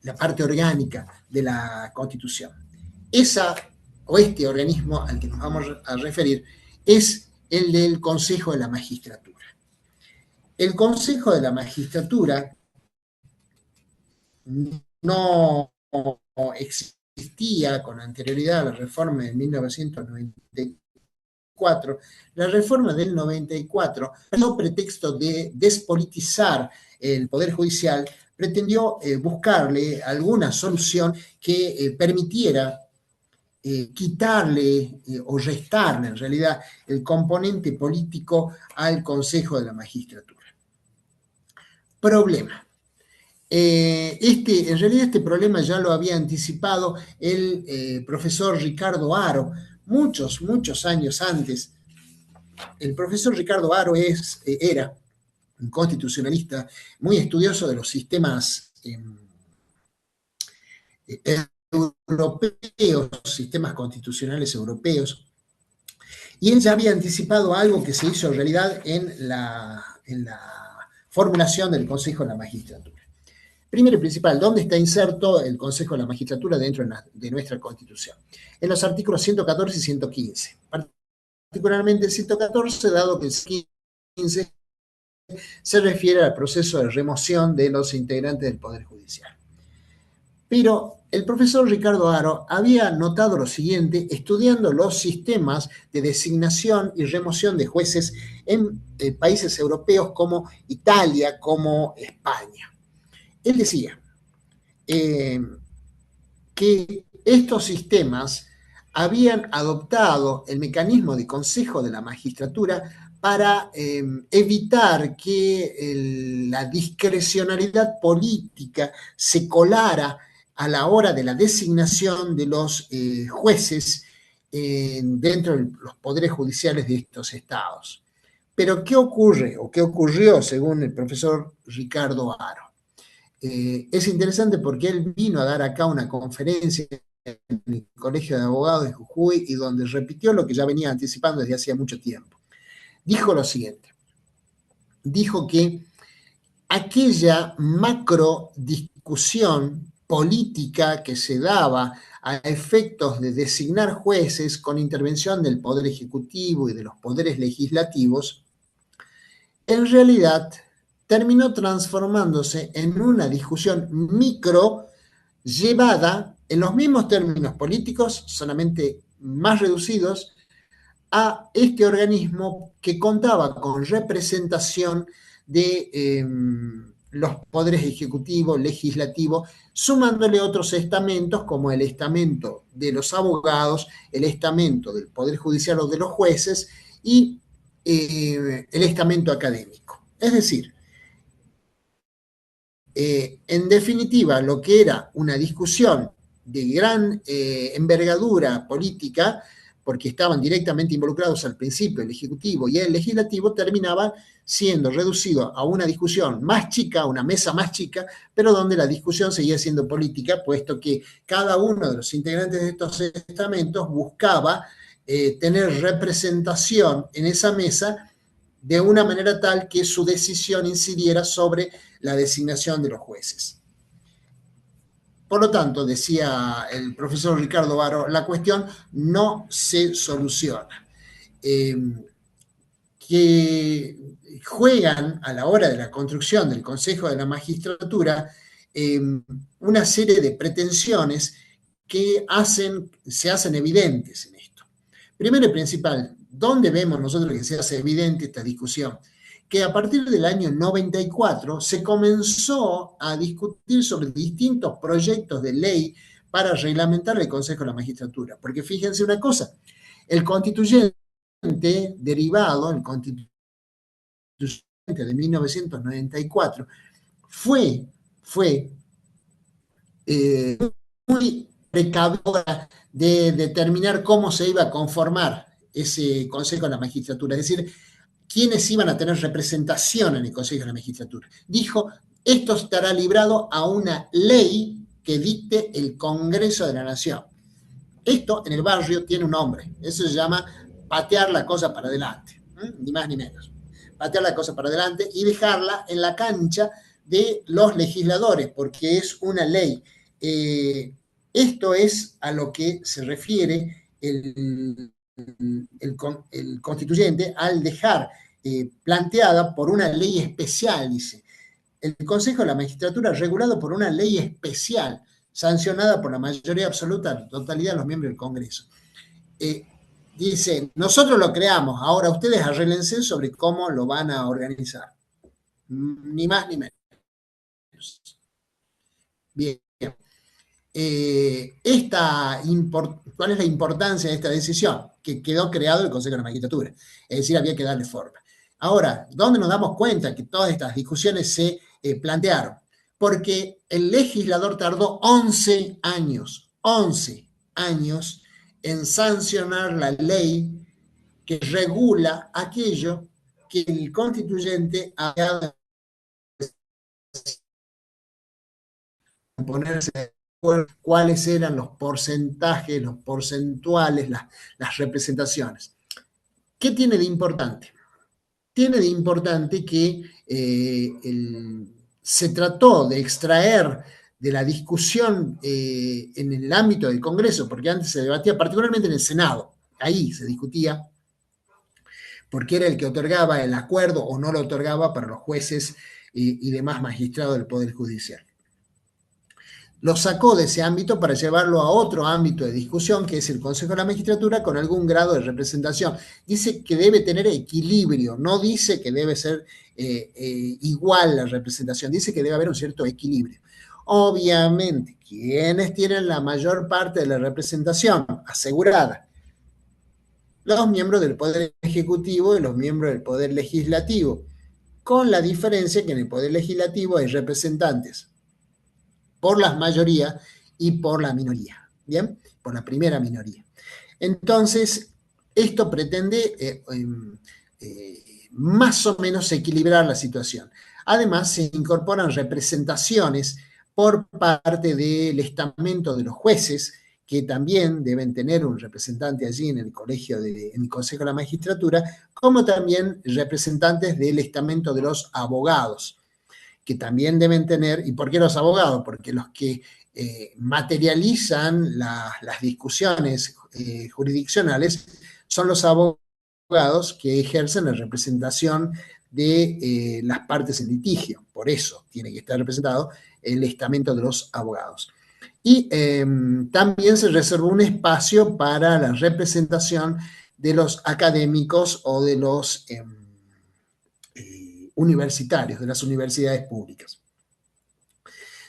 la parte orgánica de la Constitución. Este organismo al que nos vamos a referir es el del Consejo de la Magistratura. El Consejo de la Magistratura no existía con anterioridad a la reforma de 1994. La reforma del 94 dio pretexto de despolitizar el Poder Judicial pretendió buscarle alguna solución que permitiera quitarle o restarle en realidad el componente político al Consejo de la Magistratura. Problema. En realidad este problema ya lo había anticipado el profesor Ricardo Haro muchos años antes. El profesor Ricardo Haro era un constitucionalista muy estudioso de los sistemas europeos, sistemas constitucionales europeos, y él ya había anticipado algo que se hizo en realidad en la formulación del Consejo de la Magistratura. Primero y principal, ¿dónde está inserto el Consejo de la Magistratura dentro de nuestra Constitución? En los artículos 114 y 115. Particularmente el 114, dado que el 115 se refiere al proceso de remoción de los integrantes del Poder Judicial. Pero el profesor Ricardo Haro había notado lo siguiente, estudiando los sistemas de designación y remoción de jueces en países europeos como Italia, como España. Él decía que estos sistemas habían adoptado el mecanismo de Consejo de la Magistratura para evitar que la discrecionalidad política se colara a la hora de la designación de los jueces dentro de los poderes judiciales de estos estados. Pero ¿qué ocurre o qué ocurrió según el profesor Ricardo Haro? Es interesante porque él vino a dar acá una conferencia en el Colegio de Abogados de Jujuy y donde repitió lo que ya venía anticipando desde hacía mucho tiempo. Dijo lo siguiente, dijo que aquella macro discusión política que se daba a efectos de designar jueces con intervención del Poder Ejecutivo y de los poderes legislativos, en realidad terminó transformándose en una discusión micro llevada en los mismos términos políticos, solamente más reducidos, a este organismo que contaba con representación de los poderes ejecutivo, legislativo, sumándole otros estamentos como el estamento de los abogados, el estamento del Poder Judicial o de los jueces y el estamento académico. Es decir, en definitiva, lo que era una discusión de gran envergadura política, porque estaban directamente involucrados al principio el Ejecutivo y el Legislativo, terminaba siendo reducido a una discusión más chica, una mesa más chica, pero donde la discusión seguía siendo política, puesto que cada uno de los integrantes de estos estamentos buscaba tener representación en esa mesa de una manera tal que su decisión incidiera sobre la designación de los jueces. Por lo tanto, decía el profesor Ricardo Haro, la cuestión no se soluciona. Que juegan a la hora de la construcción del Consejo de la Magistratura una serie de pretensiones que se hacen evidentes en esto. Primero y principal, ¿dónde vemos nosotros que se hace evidente esta discusión? Que a partir del año 94 se comenzó a discutir sobre distintos proyectos de ley para reglamentar el Consejo de la Magistratura. Porque fíjense una cosa, el constituyente derivado, el constituyente de 1994, fue muy precavida de determinar cómo se iba a conformar ese Consejo de la Magistratura, es decir, quiénes iban a tener representación en el Consejo de la Magistratura. Dijo, esto estará librado a una ley que dicte el Congreso de la Nación. Esto en el barrio tiene un nombre, eso se llama patear la cosa para adelante, ni más ni menos. Patear la cosa para adelante y dejarla en la cancha de los legisladores, porque es una ley. Esto es a lo que se refiere el constituyente al dejar planteada por una ley especial, dice. El Consejo de la Magistratura regulado por una ley especial, sancionada por la mayoría absoluta, la totalidad de los miembros del Congreso. Dice, nosotros lo creamos, ahora ustedes arréglense sobre cómo lo van a organizar. Ni más ni menos. años. Bien. ¿Cuál es la importancia de esta decisión? Que quedó creado el Consejo de la Magistratura, es decir, había que darle forma. Ahora, ¿dónde nos damos cuenta que todas estas discusiones se plantearon? Porque el legislador tardó 11 años en sancionar la ley que regula aquello que el constituyente había de ponerse cuáles eran los porcentajes, los porcentuales, las representaciones. ¿Qué tiene de importante? Tiene de importante que se trató de extraer de la discusión en el ámbito del Congreso, porque antes se debatía particularmente en el Senado, ahí se discutía, porque era el que otorgaba el acuerdo o no lo otorgaba para los jueces y demás magistrados del Poder Judicial. Lo sacó de ese ámbito para llevarlo a otro ámbito de discusión, que es el Consejo de la Magistratura, con algún grado de representación. Dice que debe tener equilibrio, no dice que debe ser igual la representación, dice que debe haber un cierto equilibrio. Obviamente, ¿quiénes tienen la mayor parte de la representación asegurada? Los miembros del Poder Ejecutivo y los miembros del Poder Legislativo, con la diferencia que en el Poder Legislativo hay representantes por las mayorías y por la minoría, ¿bien? Por la primera minoría. Entonces, esto pretende más o menos equilibrar la situación. Además, se incorporan representaciones por parte del estamento de los jueces, que también deben tener un representante allí en el en el Consejo de la Magistratura, como también representantes del estamento de los abogados, que también deben tener. ¿Y por qué los abogados? Porque los que materializan las discusiones jurisdiccionales son los abogados que ejercen la representación de las partes en litigio. Por eso tiene que estar representado el estamento de los abogados. Y también se reservó un espacio para la representación de los académicos o de los universitarios, de las universidades públicas.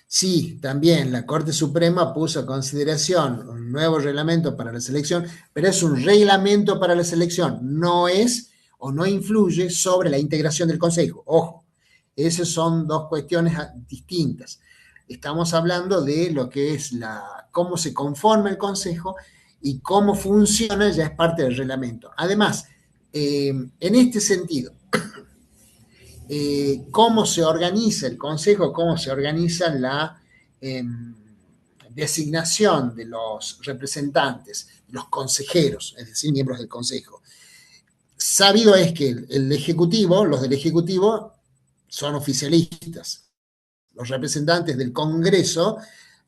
Sí, también la Corte Suprema puso a consideración un nuevo reglamento para la selección, pero es un reglamento para la selección, no es o no influye sobre la integración del Consejo. Ojo, esas son dos cuestiones distintas. Estamos hablando de lo que es cómo se conforma el Consejo y cómo funciona, ya es parte del reglamento. Además, en este sentido, cómo se organiza el Consejo, cómo se organiza la designación de los representantes, los consejeros, es decir, miembros del Consejo. Sabido es que el Ejecutivo, los del Ejecutivo son oficialistas. Los representantes del Congreso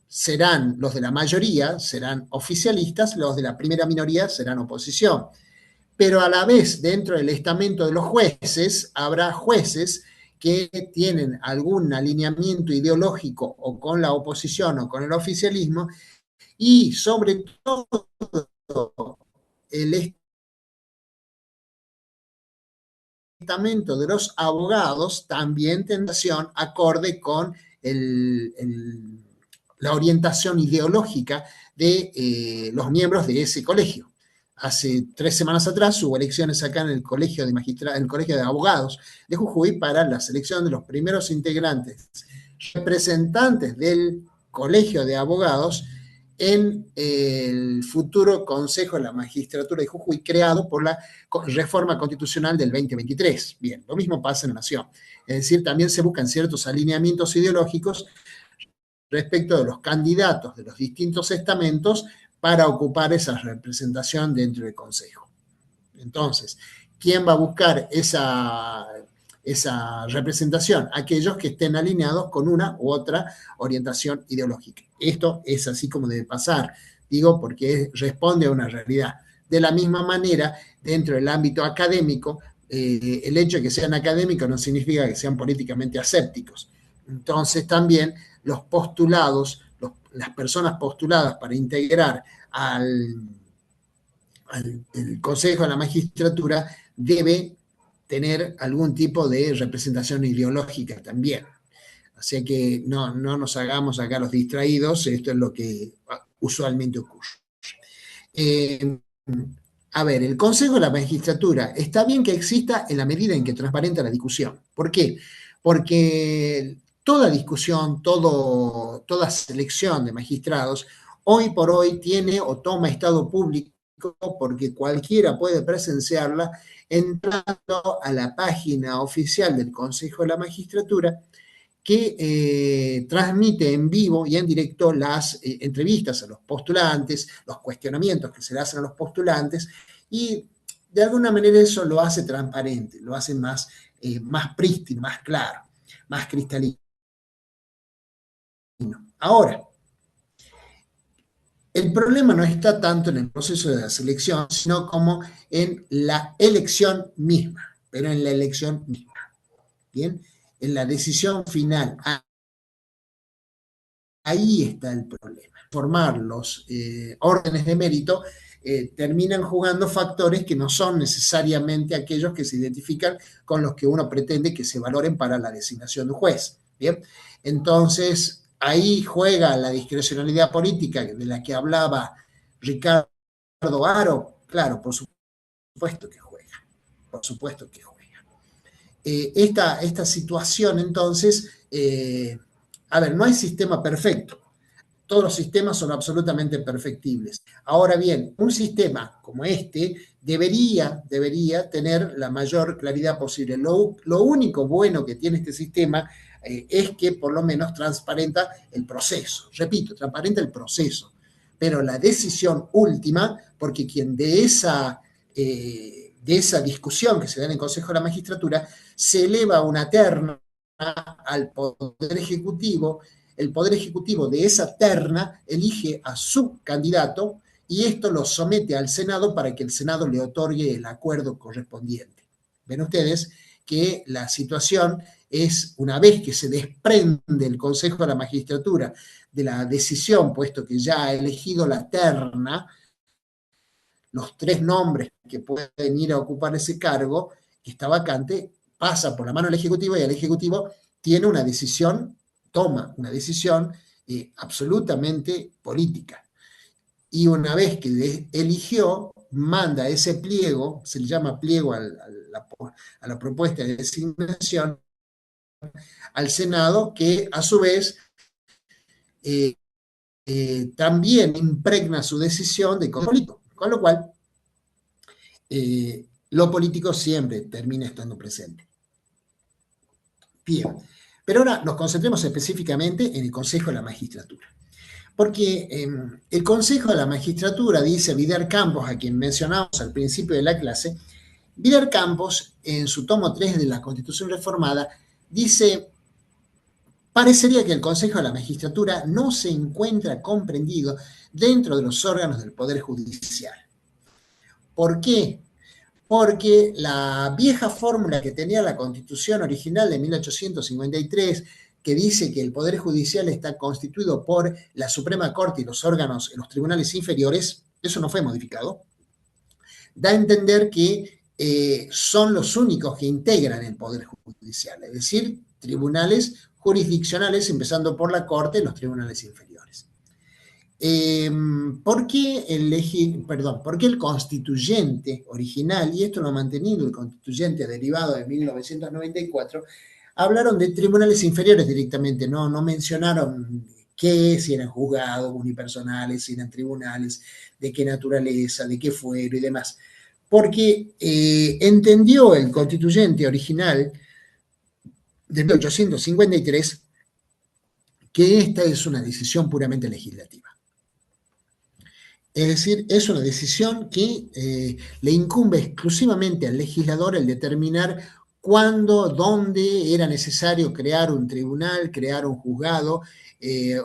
serán los de la mayoría, serán oficialistas, los de la primera minoría serán oposición. Pero a la vez, dentro del estamento de los jueces, habrá jueces que tienen algún alineamiento ideológico o con la oposición o con el oficialismo, y sobre todo el estamento de los abogados también tendrá acorde con la orientación ideológica de los miembros de ese colegio. Hace 3 semanas atrás hubo elecciones acá en el Colegio de Abogados de Jujuy para la selección de los primeros integrantes, representantes del Colegio de Abogados en el futuro Consejo de la Magistratura de Jujuy, creado por la reforma constitucional del 2023. Bien, lo mismo pasa en la Nación. Es decir, también se buscan ciertos alineamientos ideológicos respecto de los candidatos de los distintos estamentos para ocupar esa representación dentro del Consejo. Entonces, ¿quién va a buscar esa representación? Aquellos que estén alineados con una u otra orientación ideológica. Esto es así como debe pasar, digo, porque responde a una realidad. De la misma manera, dentro del ámbito académico, el hecho de que sean académicos no significa que sean políticamente asépticos. Entonces, también los postulados, las personas postuladas para integrar al Consejo de la Magistratura debe tener algún tipo de representación ideológica también. sea que no nos hagamos acá los distraídos, esto es lo que usualmente ocurre. Eh, a ver, el Consejo de la Magistratura está bien que exista en la medida en que transparenta la discusión. ¿Por qué? Porque toda discusión, toda selección de magistrados, hoy por hoy tiene o toma estado público porque cualquiera puede presenciarla entrando a la página oficial del Consejo de la Magistratura que transmite en vivo y en directo las entrevistas a los postulantes, los cuestionamientos que se le hacen a los postulantes, y de alguna manera eso lo hace transparente, lo hace más prístino, más claro, más cristalino. Ahora, el problema no está tanto en el proceso de la selección, sino como en la elección misma, pero en la elección misma, ¿bien? En la decisión final. Ahí está el problema. Formar los órdenes de mérito terminan jugando factores que no son necesariamente aquellos que se identifican con los que uno pretende que se valoren para la designación de un juez. ¿Bien? Entonces, ahí juega la discrecionalidad política de la que hablaba Ricardo Haro. Claro, por supuesto que juega. Por supuesto que juega. Esta situación, entonces, a ver, no hay sistema perfecto. Todos los sistemas son absolutamente perfectibles. Ahora bien, un sistema como este debería tener la mayor claridad posible. Lo único bueno que tiene este sistema es que por lo menos transparenta el proceso. Repito, transparenta el proceso. Pero la decisión última, porque quien de esa discusión que se da en el Consejo de la Magistratura se eleva una terna al Poder Ejecutivo. El Poder Ejecutivo de esa terna elige a su candidato y esto lo somete al Senado para que el Senado le otorgue el acuerdo correspondiente. Ven ustedes que la situación es, una vez que se desprende el Consejo de la Magistratura de la decisión, puesto que ya ha elegido la terna, los 3 nombres que pueden ir a ocupar ese cargo, que está vacante, pasa por la mano del Ejecutivo y el Ejecutivo tiene una decisión, toma una decisión absolutamente política. Y una vez que eligió, manda ese pliego, se le llama pliego a la propuesta de designación, al Senado, que a su vez también impregna su decisión de político, con lo cual lo político siempre termina estando presente. Bien, pero ahora nos concentremos específicamente en el Consejo de la Magistratura. Porque el Consejo de la Magistratura, dice Vidar Campos, a quien mencionamos al principio de la clase, Vidar Campos, en su tomo 3 de la Constitución Reformada, dice: parecería que el Consejo de la Magistratura no se encuentra comprendido dentro de los órganos del Poder Judicial. ¿Por qué? Porque la vieja fórmula que tenía la Constitución original de 1853, que dice que el Poder Judicial está constituido por la Suprema Corte y los órganos, los tribunales inferiores, eso no fue modificado, da a entender que son los únicos que integran el Poder Judicial, es decir, tribunales jurisdiccionales, empezando por la Corte y los tribunales inferiores. ¿Por qué el constituyente original, y esto lo ha mantenido el constituyente derivado de 1994, hablaron de tribunales inferiores directamente, no mencionaron si eran juzgados unipersonales, si eran tribunales, de qué naturaleza, de qué fuero y demás? Porque entendió el constituyente original de 1853 que esta es una decisión puramente legislativa. Es decir, es una decisión que le incumbe exclusivamente al legislador el determinar cuándo, dónde era necesario crear un tribunal, crear un juzgado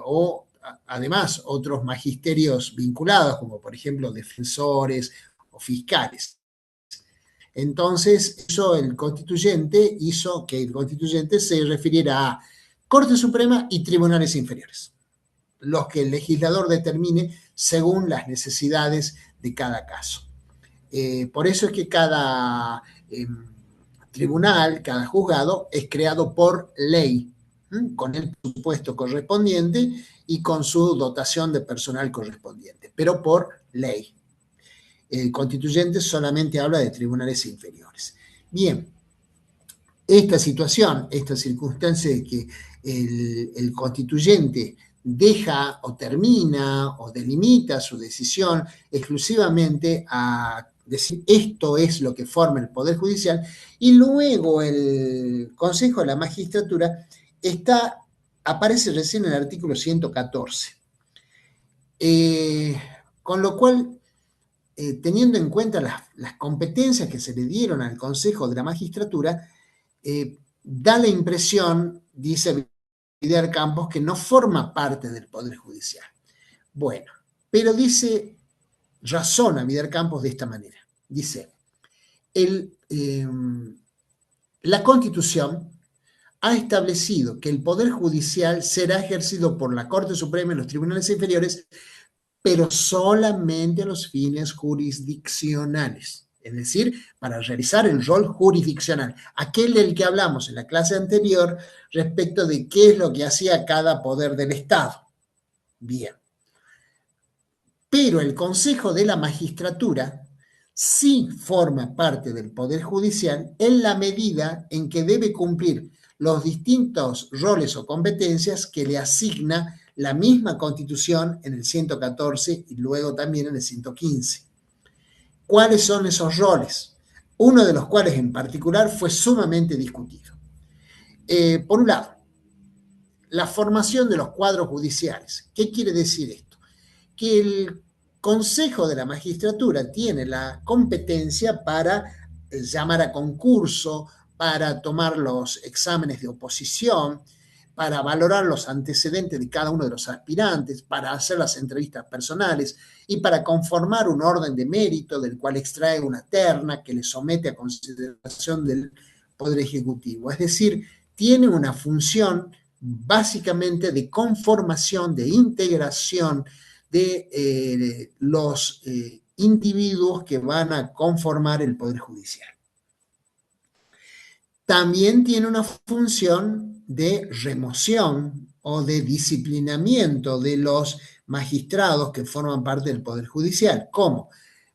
o además otros magisterios vinculados, como por ejemplo defensores o fiscales. Entonces, el constituyente hizo que el constituyente se refiriera a Corte Suprema y tribunales inferiores, los que el legislador determine según las necesidades de cada caso. Por eso es que cada tribunal, cada juzgado es creado por ley. con el presupuesto correspondiente y con su dotación de personal correspondiente, pero por ley. El constituyente solamente habla de tribunales inferiores. Bien, esta situación, esta circunstancia de que el constituyente deja o termina o delimita su decisión exclusivamente a decir esto es lo que forma el Poder Judicial, y luego el Consejo de la Magistratura aparece recién en el artículo 114. Con lo cual, teniendo en cuenta las competencias que se le dieron al Consejo de la Magistratura, da la impresión, dice Vidal Campos, que no forma parte del Poder Judicial. Bueno, pero razona Vidal Campos de esta manera. Dice, la Constitución ha establecido que el Poder Judicial será ejercido por la Corte Suprema y los tribunales inferiores, pero solamente a los fines jurisdiccionales. Es decir, para realizar el rol jurisdiccional, aquel del que hablamos en la clase anterior respecto de qué es lo que hacía cada poder del Estado. Bien. Pero el Consejo de la Magistratura sí forma parte del Poder Judicial en la medida en que debe cumplir los distintos roles o competencias que le asigna la misma Constitución en el 114 y luego también en el 115. ¿Cuáles son esos roles? Uno de los cuales en particular fue sumamente discutido. Por un lado, la formación de los cuadros judiciales. ¿Qué quiere decir esto? Que el Consejo de la Magistratura tiene la competencia para llamar a concurso, para tomar los exámenes de oposición, para valorar los antecedentes de cada uno de los aspirantes, para hacer las entrevistas personales y para conformar un orden de mérito del cual extrae una terna que le somete a consideración del Poder Ejecutivo. Es decir, tiene una función básicamente de conformación, de integración de los individuos que van a conformar el Poder Judicial. También tiene una función de remoción o de disciplinamiento de los magistrados que forman parte del Poder Judicial. ¿Cómo?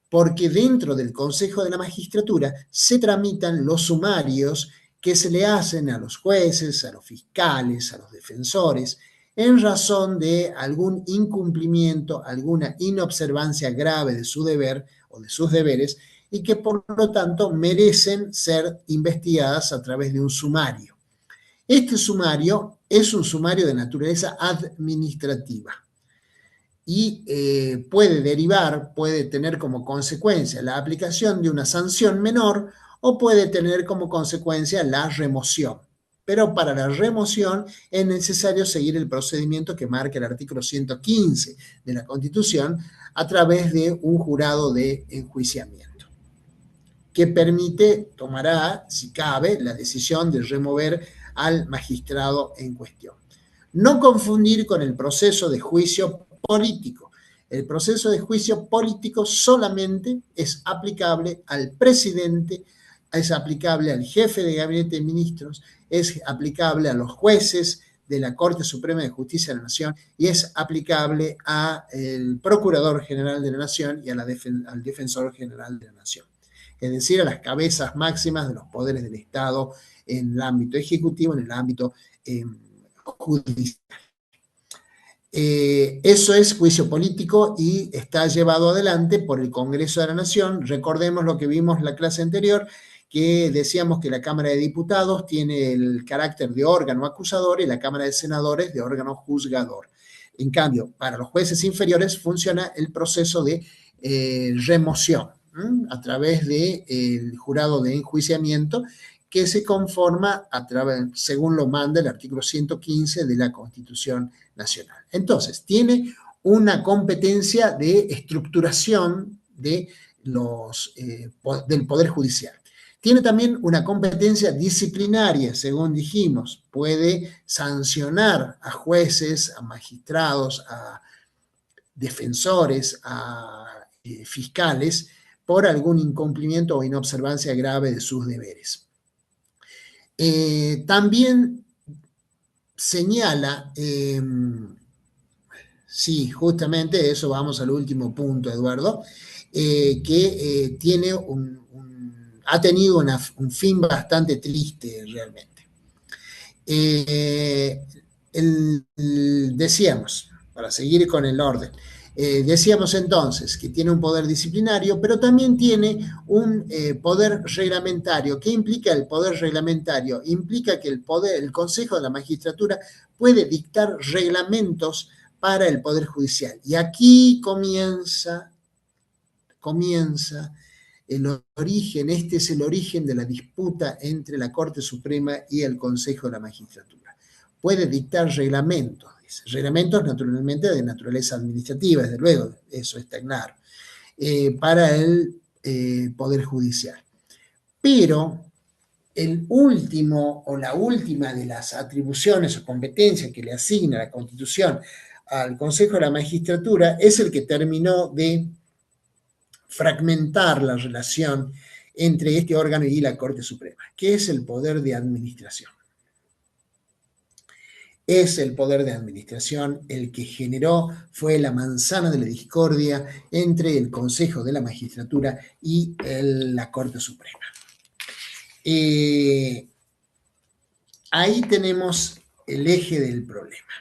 Porque dentro del Consejo de la Magistratura se tramitan los sumarios que se le hacen a los jueces, a los fiscales, a los defensores, en razón de algún incumplimiento, alguna inobservancia grave de su deber o de sus deberes, y que por lo tanto merecen ser investigadas a través de un sumario. Este sumario es un sumario de naturaleza administrativa y puede tener como consecuencia la aplicación de una sanción menor o puede tener como consecuencia la remoción. Pero para la remoción es necesario seguir el procedimiento que marca el artículo 115 de la Constitución a través de un jurado de enjuiciamiento que tomará, si cabe, la decisión de remover al magistrado en cuestión. No confundir con el proceso de juicio político. El proceso de juicio político solamente es aplicable al presidente, es aplicable al jefe de gabinete de ministros, es aplicable a los jueces de la Corte Suprema de Justicia de la Nación y es aplicable al Procurador General de la Nación y al Defensor General de la Nación. Es decir, a las cabezas máximas de los poderes del Estado en el ámbito ejecutivo, en el ámbito judicial. Eso es juicio político y está llevado adelante por el Congreso de la Nación. Recordemos lo que vimos en la clase anterior, que decíamos que la Cámara de Diputados tiene el carácter de órgano acusador y la Cámara de Senadores de órgano juzgador. En cambio, para los jueces inferiores funciona el proceso de remoción a través del jurado de enjuiciamiento que se conforma según lo manda el artículo 115 de la Constitución Nacional. Entonces, tiene una competencia de estructuración del Poder Judicial. Tiene también una competencia disciplinaria, según dijimos. Puede sancionar a jueces, a magistrados, a defensores, a fiscales, por algún incumplimiento o inobservancia grave de sus deberes. También señala, sí, justamente eso, vamos al último punto, Eduardo, que tiene ha tenido un fin bastante triste realmente. Eh, decíamos, para seguir con el orden, decíamos entonces que tiene un poder disciplinario, pero también tiene un poder reglamentario. ¿Qué implica el poder reglamentario? Implica que el Consejo de la Magistratura puede dictar reglamentos para el Poder Judicial. Y aquí comienza el origen, este es el origen de la disputa entre la Corte Suprema y el Consejo de la Magistratura. Puede dictar reglamentos, reglamentos naturalmente de naturaleza administrativa, desde luego, eso está claro, para el Poder Judicial. Pero el último o la última de las atribuciones o competencias que le asigna la Constitución al Consejo de la Magistratura es el que terminó de fragmentar la relación entre este órgano y la Corte Suprema, que es el poder de administración. Es el poder de administración el que generó, fue la manzana de la discordia entre el Consejo de la Magistratura y la Corte Suprema. Ahí tenemos el eje del problema.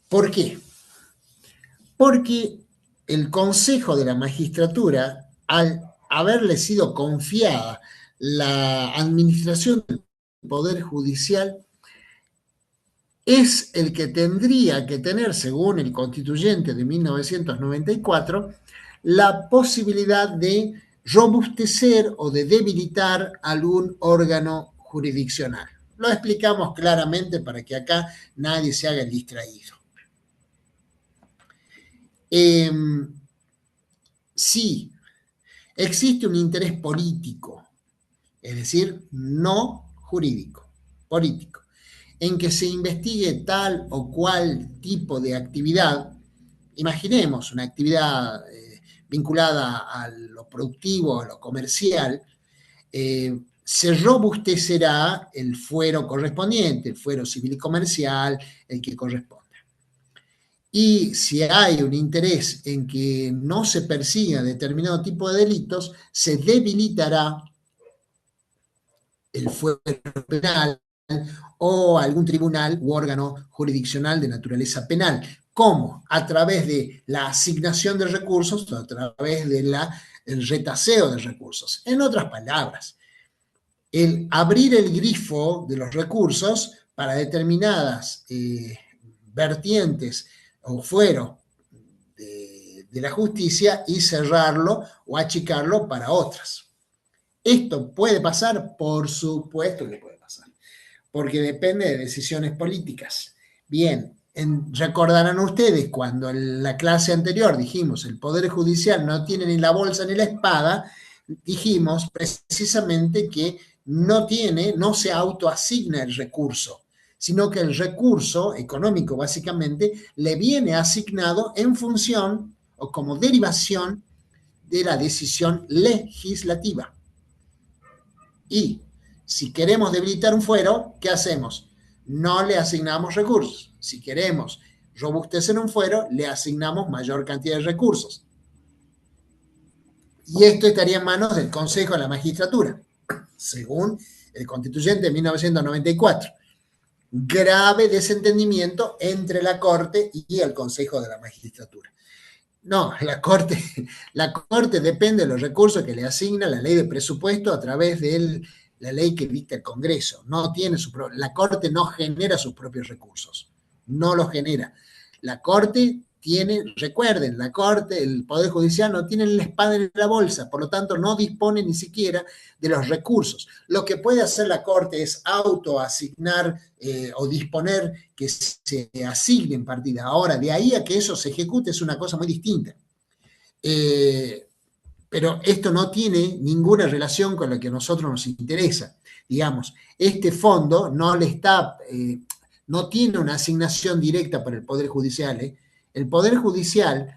¿Por qué? Porque el Consejo de la Magistratura, al haberle sido confiada la administración del Poder Judicial, es el que tendría que tener, según el constituyente de 1994, la posibilidad de robustecer o de debilitar algún órgano jurisdiccional. Lo explicamos claramente para que acá nadie se haga el distraído. Sí, existe un interés político, es decir, no jurídico, político, en que se investigue tal o cual tipo de actividad. Imaginemos una actividad vinculada a lo productivo, a lo comercial, se robustecerá el fuero correspondiente, el fuero civil y comercial, el que corresponda. Y si hay un interés en que no se persiga determinado tipo de delitos, se debilitará el fuero penal o algún tribunal u órgano jurisdiccional de naturaleza penal. ¿Cómo? A través de la asignación de recursos, a través del retaseo de recursos. En otras palabras, el abrir el grifo de los recursos para determinadas vertientes o fuero de la justicia y cerrarlo o achicarlo para otras. ¿Esto puede pasar? Por supuesto que puede pasar, porque depende de decisiones políticas. Bien, recordarán ustedes cuando en la clase anterior dijimos el Poder Judicial no tiene ni la bolsa ni la espada, dijimos precisamente que no se autoasigna el recurso, sino que el recurso económico básicamente le viene asignado en función o como derivación de la decisión legislativa. Y si queremos debilitar un fuero, ¿qué hacemos? No le asignamos recursos. Si queremos robustecer un fuero, le asignamos mayor cantidad de recursos. Y esto estaría en manos del Consejo de la Magistratura, según el constituyente de 1994. Grave desentendimiento entre la Corte y el Consejo de la Magistratura. No, la Corte depende de los recursos que le asigna la ley de presupuesto a través de la ley que dicta el Congreso. La Corte no genera sus propios recursos, no los genera. La Corte recuerden, la Corte, el Poder Judicial no tienen la espada en la bolsa, por lo tanto no dispone ni siquiera de los recursos. Lo que puede hacer la Corte es autoasignar o disponer que se asignen partidas. Ahora, de ahí a que eso se ejecute es una cosa muy distinta. Pero esto no tiene ninguna relación con lo que a nosotros nos interesa. Digamos, este fondo no tiene una asignación directa para el Poder Judicial. El Poder Judicial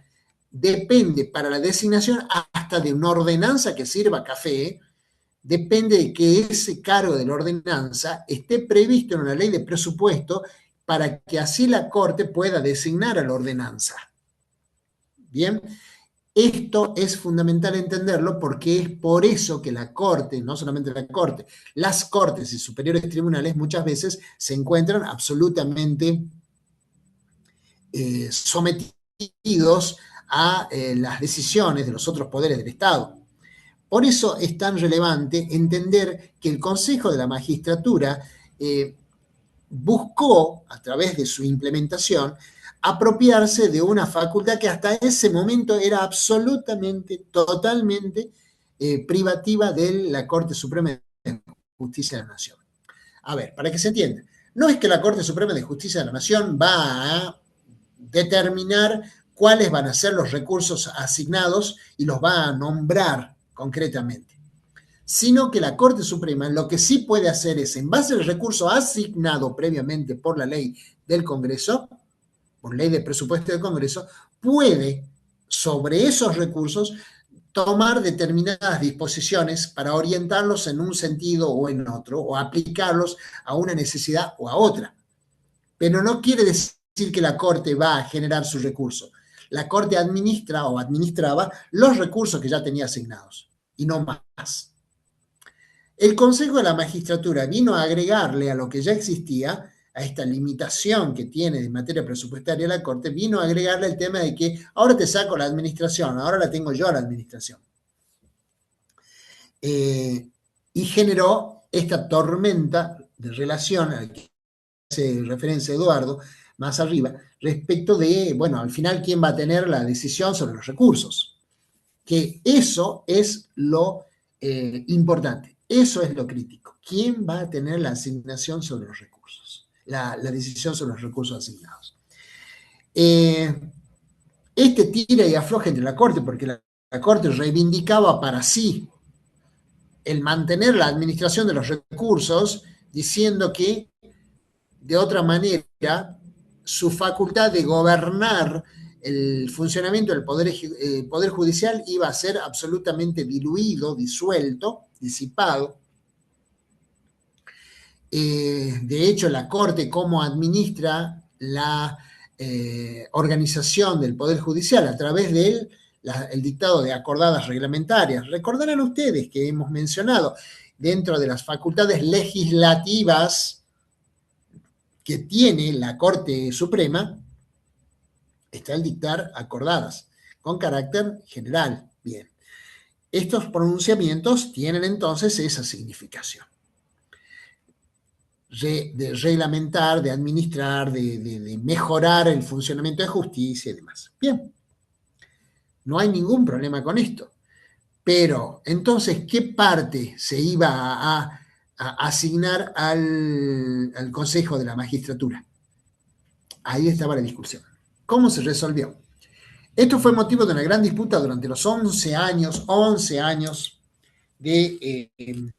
depende para la designación hasta de una ordenanza que sirva café depende de que ese cargo de la ordenanza esté previsto en una ley de presupuesto para que así la Corte pueda designar a la ordenanza. Bien, esto es fundamental entenderlo porque es por eso que la Corte, no solamente la Corte, las Cortes y superiores tribunales muchas veces se encuentran absolutamente sometidos a las decisiones de los otros poderes del Estado. Por eso es tan relevante entender que el Consejo de la Magistratura buscó, a través de su implementación, apropiarse de una facultad que hasta ese momento era absolutamente, totalmente privativa de la Corte Suprema de Justicia de la Nación. A ver, para que se entienda, no es que la Corte Suprema de Justicia de la Nación va a determinar cuáles van a ser los recursos asignados y los va a nombrar concretamente, sino que la Corte Suprema lo que sí puede hacer es, en base al recurso asignado previamente por la ley del Congreso, por ley de presupuesto del Congreso, puede sobre esos recursos tomar determinadas disposiciones para orientarlos en un sentido o en otro, o aplicarlos a una necesidad o a otra. Pero no quiere decir que la Corte va a generar sus recursos. La Corte administra o administraba los recursos que ya tenía asignados, y no más. El Consejo de la Magistratura vino a agregarle a lo que ya existía, a esta limitación que tiene en materia presupuestaria la Corte, vino a agregarle el tema de que ahora te saco la administración, ahora la tengo yo la administración. Y generó esta tormenta de relación a la que hace referencia Eduardo más arriba, respecto de, bueno, al final, ¿quién va a tener la decisión sobre los recursos? Que eso es lo importante, eso es lo crítico. ¿Quién va a tener la asignación sobre los recursos? La decisión sobre los recursos asignados. Este tira y afloja entre la Corte, porque la Corte reivindicaba para sí el mantener la administración de los recursos, diciendo que, de otra manera, su facultad de gobernar el funcionamiento del poder judicial iba a ser absolutamente diluido, disuelto, disipado. De hecho, la Corte, cómo administra la organización del Poder Judicial a través de el dictado de acordadas reglamentarias. Recordarán ustedes que hemos mencionado, dentro de las facultades legislativas que tiene la Corte Suprema, está el dictar acordadas, con carácter general. Bien, estos pronunciamientos tienen entonces esa significación. De reglamentar, de administrar, de mejorar el funcionamiento de justicia y demás. Bien, no hay ningún problema con esto. Pero, entonces, ¿qué parte se iba a asignar al Consejo de la Magistratura? Ahí estaba la discusión. ¿Cómo se resolvió? Esto fue motivo de una gran disputa durante los 11 años de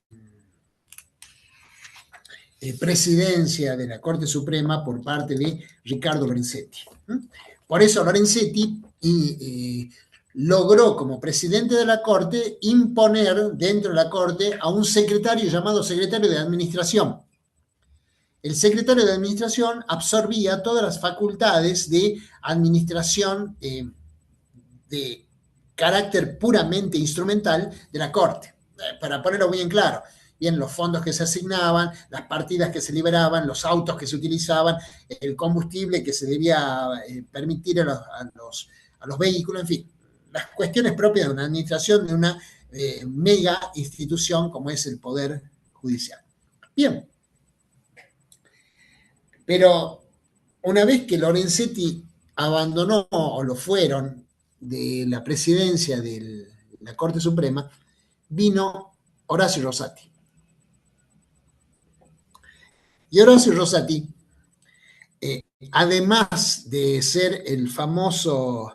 presidencia de la Corte Suprema por parte de Ricardo Lorenzetti. Por eso Lorenzetti logró, como presidente de la Corte, imponer dentro de la Corte a un secretario llamado secretario de Administración. El secretario de Administración absorbía todas las facultades de administración de carácter puramente instrumental de la Corte. Para ponerlo bien claro, bien, los fondos que se asignaban, las partidas que se liberaban, los autos que se utilizaban, el combustible que se debía permitir a los vehículos, en fin, las cuestiones propias de una administración, de una mega institución como es el Poder Judicial. Bien, pero una vez que Lorenzetti abandonó, o lo fueron, de la presidencia de la Corte Suprema, vino Horacio Rosati. Y Horacio Rosati, además de ser el famoso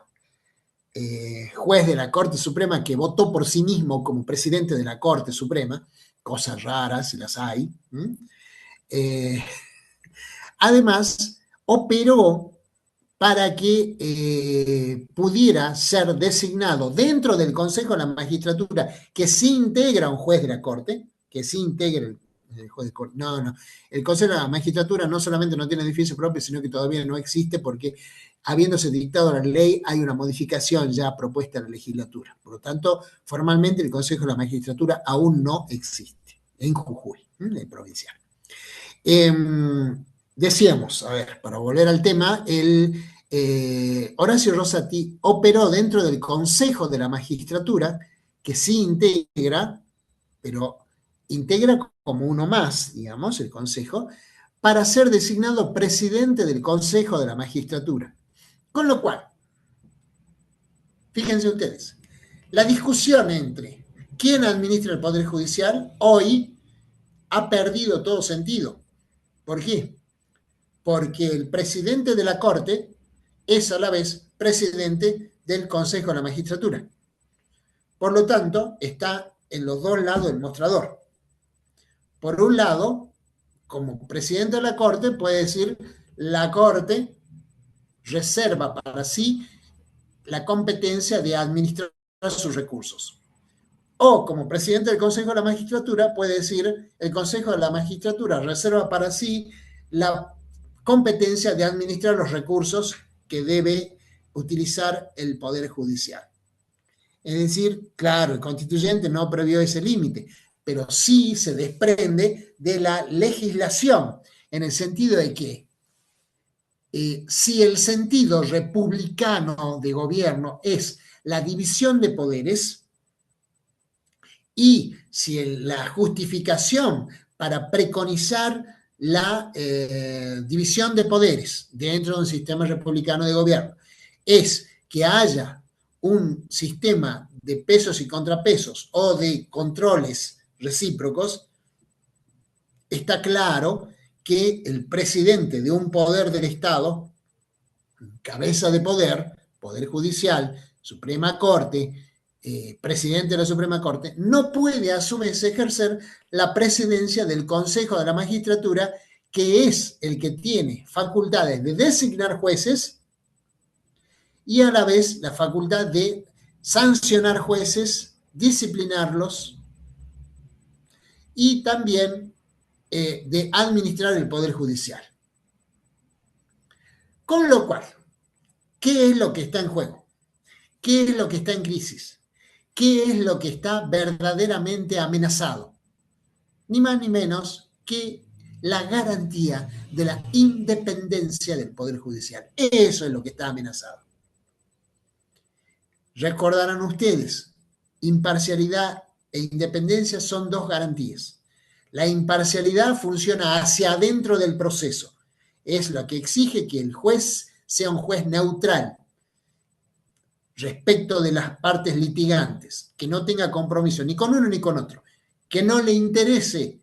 juez de la Corte Suprema que votó por sí mismo como presidente de la Corte Suprema, cosas raras si las hay, además operó para que pudiera ser designado dentro del Consejo de la Magistratura, que sí integra un juez de la Corte, que sí integra el juez de Corte. No. El Consejo de la Magistratura no solamente no tiene edificio propio, sino que todavía no existe porque, habiéndose dictado la ley, hay una modificación ya propuesta en la legislatura. Por lo tanto, formalmente el Consejo de la Magistratura aún no existe en Jujuy, en el provincial. Decíamos, a ver, para volver al tema, Horacio Rosati operó dentro del Consejo de la Magistratura, que sí integra, pero integra como uno más, digamos, el Consejo, para ser designado presidente del Consejo de la Magistratura. Con lo cual, fíjense ustedes, la discusión entre quién administra el Poder Judicial hoy ha perdido todo sentido. ¿Por qué? Porque el presidente de la Corte es a la vez presidente del Consejo de la Magistratura. Por lo tanto, está en los dos lados del mostrador. Por un lado, como presidente de la Corte, puede decir, la Corte reserva para sí la competencia de administrar sus recursos. O como presidente del Consejo de la Magistratura, puede decir, el Consejo de la Magistratura reserva para sí la competencia de administrar los recursos que debe utilizar el Poder Judicial. Es decir, claro, el constituyente no previó ese límite, pero sí se desprende de la legislación, en el sentido de que si el sentido republicano de gobierno es la división de poderes, y si la justificación para preconizar la división de poderes dentro de un sistema republicano de gobierno es que haya un sistema de pesos y contrapesos o de controles recíprocos, está claro que el presidente de un poder del Estado, cabeza de poder, Poder Judicial, Suprema Corte, presidente de la Suprema Corte, no puede a su vez ejercer la presidencia del Consejo de la Magistratura, que es el que tiene facultades de designar jueces y a la vez la facultad de sancionar jueces, disciplinarlos y también de administrar el Poder Judicial. Con lo cual, ¿qué es lo que está en juego? ¿Qué es lo que está en crisis? ¿Qué es lo que está verdaderamente amenazado? Ni más ni menos que la garantía de la independencia del Poder Judicial. Eso es lo que está amenazado. Recordarán ustedes, imparcialidad e independencia son dos garantías. La imparcialidad funciona hacia adentro del proceso. Es lo que exige que el juez sea un juez neutral respecto de las partes litigantes, que no tenga compromiso ni con uno ni con otro, que no le interese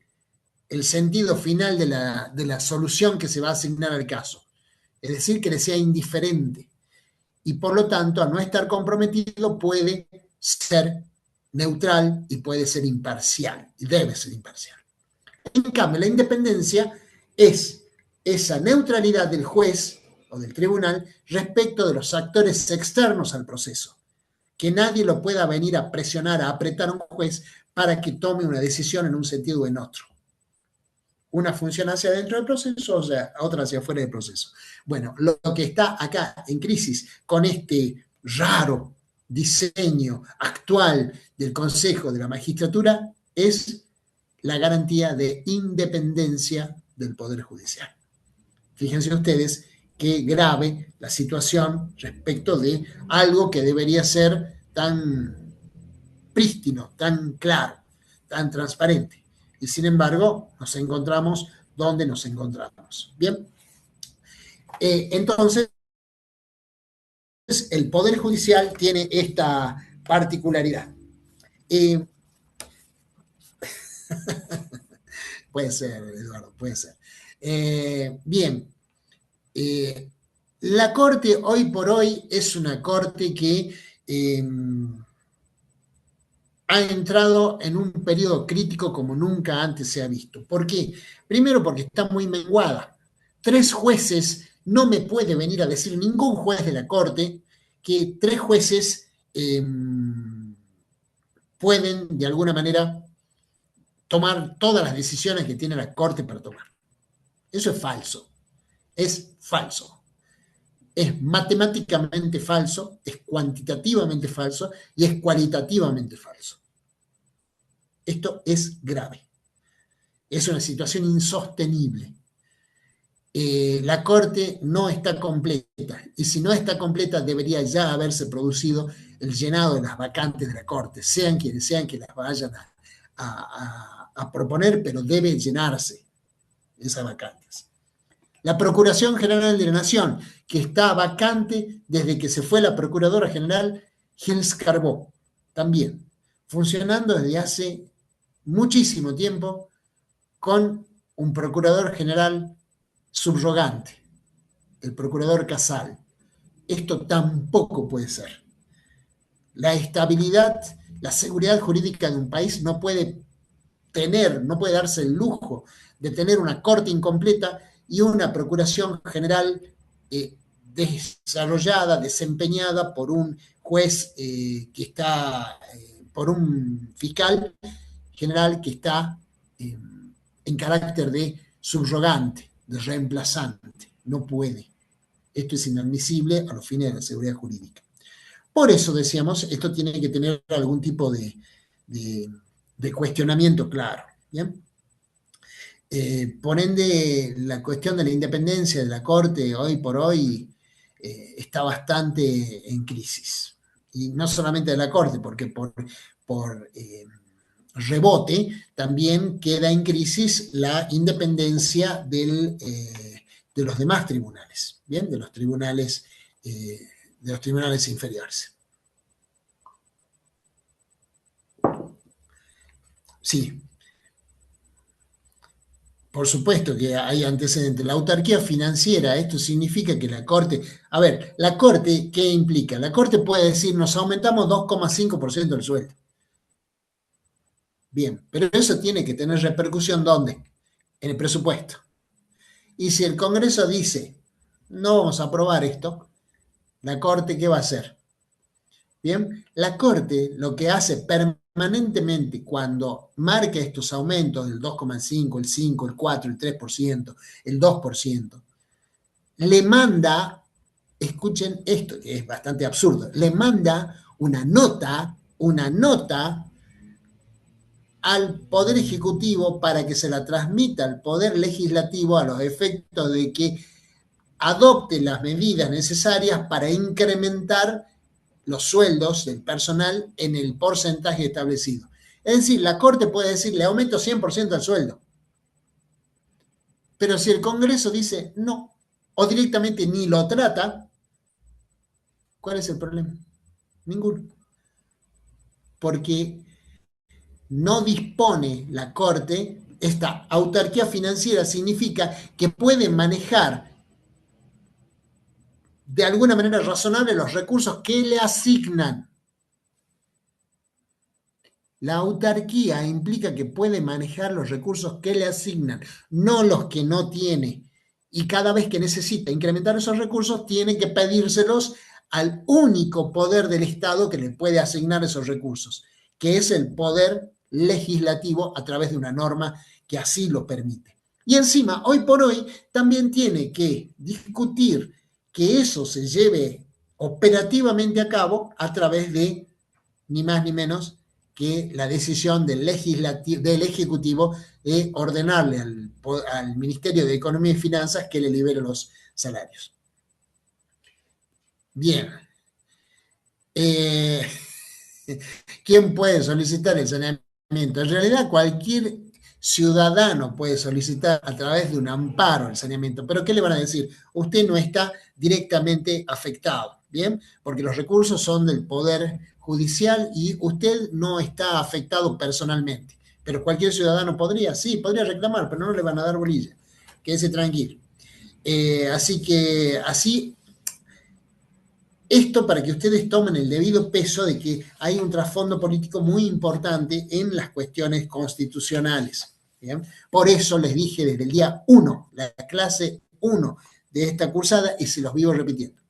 el sentido final de la solución que se va a asignar al caso, es decir, que le sea indiferente y por lo tanto, a no estar comprometido, puede ser neutral y puede ser imparcial, y debe ser imparcial. En cambio, la independencia es esa neutralidad del juez o del tribunal respecto de los actores externos al proceso, que nadie lo pueda venir a presionar, a apretar a un juez para que tome una decisión en un sentido o en otro. Una funciona hacia dentro del proceso, o sea, otra hacia afuera del proceso. Bueno, lo que está acá en crisis con este raro diseño actual del Consejo de la Magistratura es la garantía de independencia del Poder Judicial. Fíjense ustedes qué grave la situación respecto de algo que debería ser tan prístino, tan claro, tan transparente. Y sin embargo, nos encontramos donde nos encontramos. Bien, entonces, el Poder Judicial tiene esta particularidad. Puede ser, Eduardo, puede ser. Bien, la Corte hoy por hoy es una Corte que ha entrado en un periodo crítico como nunca antes se ha visto. ¿Por qué? Primero porque está muy menguada. 3 jueces No me puede venir a decir ningún juez de la Corte que 3 jueces pueden, de alguna manera, tomar todas las decisiones que tiene la Corte para tomar. Eso es falso. Es falso. Es matemáticamente falso, es cuantitativamente falso y es cualitativamente falso. Esto es grave. Es una situación insostenible. La Corte no está completa, y si no está completa debería ya haberse producido el llenado de las vacantes de la Corte, sean quienes sean que las vayan a proponer, pero debe llenarse esas vacantes. La Procuración General de la Nación, que está vacante desde que se fue la Procuradora General Gilles Carbó, también funcionando desde hace muchísimo tiempo con un Procurador General subrogante, el Procurador Casal. Esto tampoco puede ser. La estabilidad, la seguridad jurídica de un país no puede darse el lujo de tener una corte incompleta y una procuración general desarrollada, desempeñada por un juez por un fiscal general que está en carácter de subrogante, de reemplazante. No puede. Esto es inadmisible a los fines de la seguridad jurídica. Por eso decíamos, esto tiene que tener algún tipo de cuestionamiento claro. ¿Bien? Por ende, la cuestión de la independencia de la Corte hoy por hoy está bastante en crisis. Y no solamente de la Corte, porque por rebote también queda en crisis la independencia de los demás tribunales, ¿bien? De los tribunales inferiores. Sí, por supuesto que hay antecedentes. La autarquía financiera, esto significa que la Corte... A ver, ¿la Corte qué implica? La Corte puede decir, nos aumentamos 2,5% el sueldo. Bien, pero eso tiene que tener repercusión, ¿dónde? En el presupuesto. Y si el Congreso dice, no vamos a aprobar esto, ¿la Corte qué va a hacer? Bien, la Corte lo que hace permanentemente cuando marca estos aumentos del 2,5, el 5, el 4, el 3%, el 2%, le manda, escuchen esto que es bastante absurdo, le manda una nota al Poder Ejecutivo para que se la transmita al Poder Legislativo a los efectos de que adopte las medidas necesarias para incrementar los sueldos del personal en el porcentaje establecido. Es decir, la Corte puede decir, le aumento 100% el sueldo. Pero si el Congreso dice no, o directamente ni lo trata, ¿cuál es el problema? Ninguno. Porque no dispone la Corte, esta autarquía financiera significa que puede manejar de alguna manera razonable los recursos que le asignan. La autarquía implica que puede manejar los recursos que le asignan, no los que no tiene. Y cada vez que necesita incrementar esos recursos, tiene que pedírselos al único poder del Estado que le puede asignar esos recursos, que es el poder legislativo a través de una norma que así lo permite. Y encima, hoy por hoy, también tiene que discutir que eso se lleve operativamente a cabo a través de, ni más ni menos, que la decisión del Ejecutivo de ordenarle al Ministerio de Economía y Finanzas que le libere los salarios. Bien. ¿Quién puede solicitar el saneamiento? En realidad, cualquier ciudadano puede solicitar a través de un amparo el saneamiento, pero ¿qué le van a decir? Usted no está directamente afectado, ¿bien? Porque los recursos son del Poder Judicial y usted no está afectado personalmente, pero cualquier ciudadano podría reclamar, pero no le van a dar bolilla, quédese tranquilo. Así esto para que ustedes tomen el debido peso de que hay un trasfondo político muy importante en las cuestiones constitucionales. ¿Bien? Por eso les dije desde el día 1, la clase 1 de esta cursada y se los vivo repitiendo.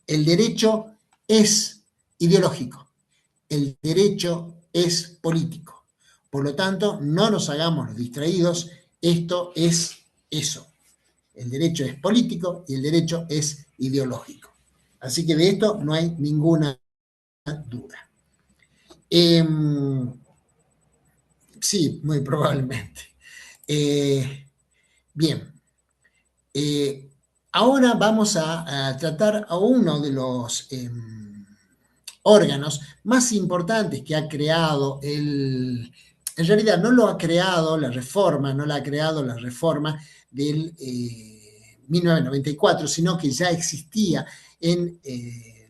El derecho es ideológico, el derecho es político. Por lo tanto, no nos hagamos los distraídos, esto es eso. El derecho es político y el derecho es ideológico. Así que de esto no hay ninguna duda. Sí, muy probablemente. Bien. Ahora vamos a tratar a uno de los órganos más importantes que ha creado en realidad no lo ha creado la reforma, no la ha creado la reforma del 1994, sino que ya existía en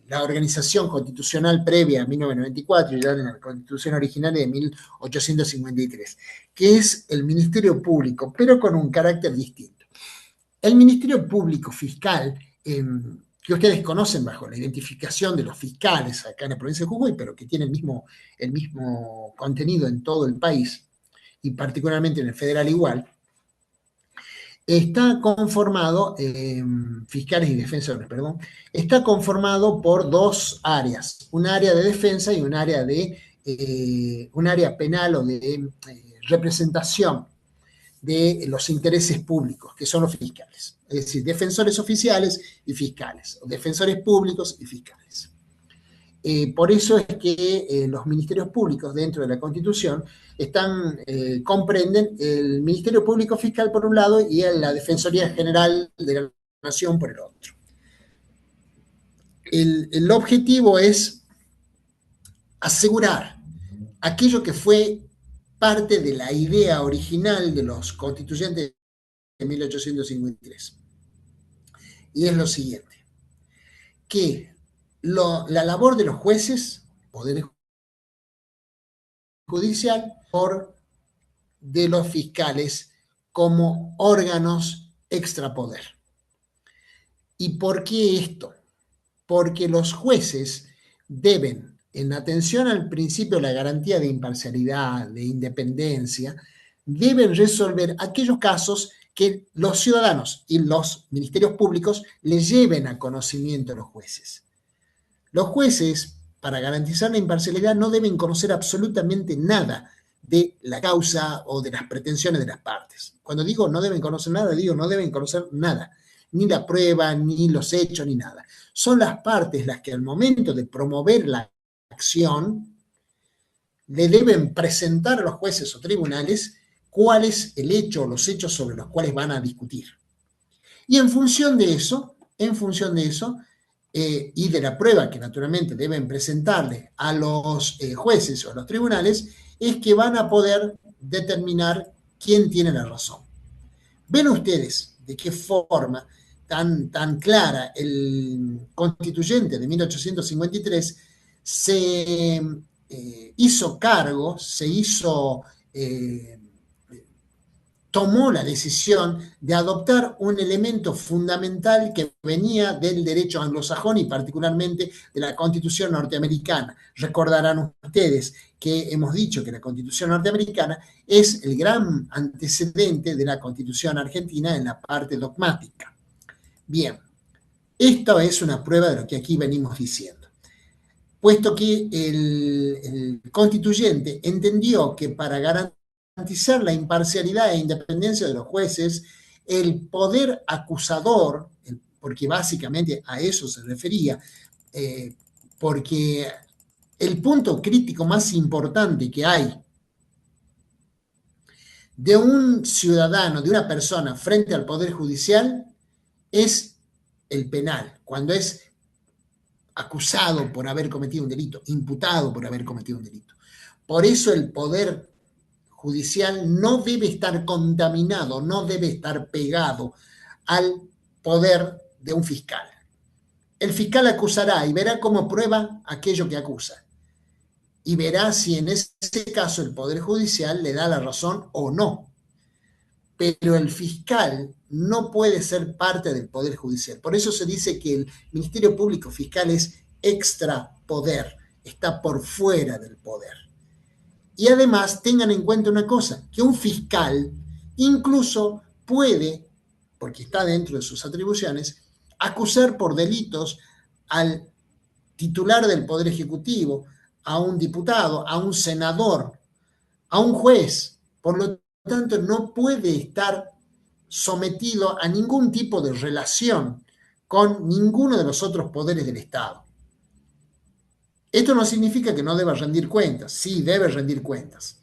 la organización constitucional previa a 1994 y ya en la constitución original de 1853, que es el Ministerio Público, pero con un carácter distinto. El Ministerio Público Fiscal, que ustedes conocen bajo la identificación de los fiscales acá en la provincia de Jujuy, pero que tiene el mismo contenido en todo el país, y particularmente en el federal igual, está conformado, fiscales y defensores, perdón, está conformado por dos áreas, un área de defensa y un área penal o de representación de los intereses públicos, que son los fiscales. Es decir, defensores oficiales y fiscales, o defensores públicos y fiscales. Por eso es que los ministerios públicos dentro de la Constitución comprenden el Ministerio Público Fiscal por un lado y la Defensoría General de la Nación por el otro. El objetivo es asegurar aquello que fue parte de la idea original de los constituyentes de 1853. Y es lo siguiente, que la labor de los jueces, poder judicial, de los fiscales como órganos extrapoder. ¿Y por qué esto? Porque los jueces deben, en atención al principio de la garantía de imparcialidad, de independencia, deben resolver aquellos casos que los ciudadanos y los ministerios públicos les lleven a conocimiento a los jueces. Los jueces, para garantizar la imparcialidad, no deben conocer absolutamente nada de la causa o de las pretensiones de las partes. Cuando digo no deben conocer nada, digo no deben conocer nada, ni la prueba, ni los hechos, ni nada. Son las partes las que al momento de promover la acción le deben presentar a los jueces o tribunales cuál es el hecho o los hechos sobre los cuales van a discutir. Y en función de eso, y de la prueba que naturalmente deben presentarle a los jueces o a los tribunales, es que van a poder determinar quién tiene la razón. ¿Ven ustedes de qué forma tan clara el constituyente de 1853 se hizo cargo, tomó la decisión de adoptar un elemento fundamental que venía del derecho anglosajón y particularmente de la Constitución norteamericana? Recordarán ustedes que hemos dicho que la Constitución norteamericana es el gran antecedente de la Constitución argentina en la parte dogmática. Bien, esto es una prueba de lo que aquí venimos diciendo. Puesto que el constituyente entendió que para garantizar la imparcialidad e independencia de los jueces, el poder acusador, porque básicamente a eso se refería, porque el punto crítico más importante que hay de un ciudadano, de una persona frente al Poder Judicial, es el penal, cuando es acusado por haber cometido un delito, imputado por haber cometido un delito. Por eso el Poder Judicial no debe estar contaminado, no debe estar pegado al poder de un fiscal. El fiscal acusará y verá cómo prueba aquello que acusa. Y verá si en ese caso el Poder Judicial le da la razón o no. Pero el fiscal no puede ser parte del Poder Judicial. Por eso se dice que el Ministerio Público Fiscal es extrapoder, está por fuera del poder. Y además tengan en cuenta una cosa, que un fiscal incluso puede porque está dentro de sus atribuciones, acusar por delitos al titular del Poder Ejecutivo, a un diputado, a un senador, a un juez. Por lo tanto, no puede estar sometido a ningún tipo de relación con ninguno de los otros poderes del Estado. Esto no significa que no deba rendir cuentas, sí debe rendir cuentas,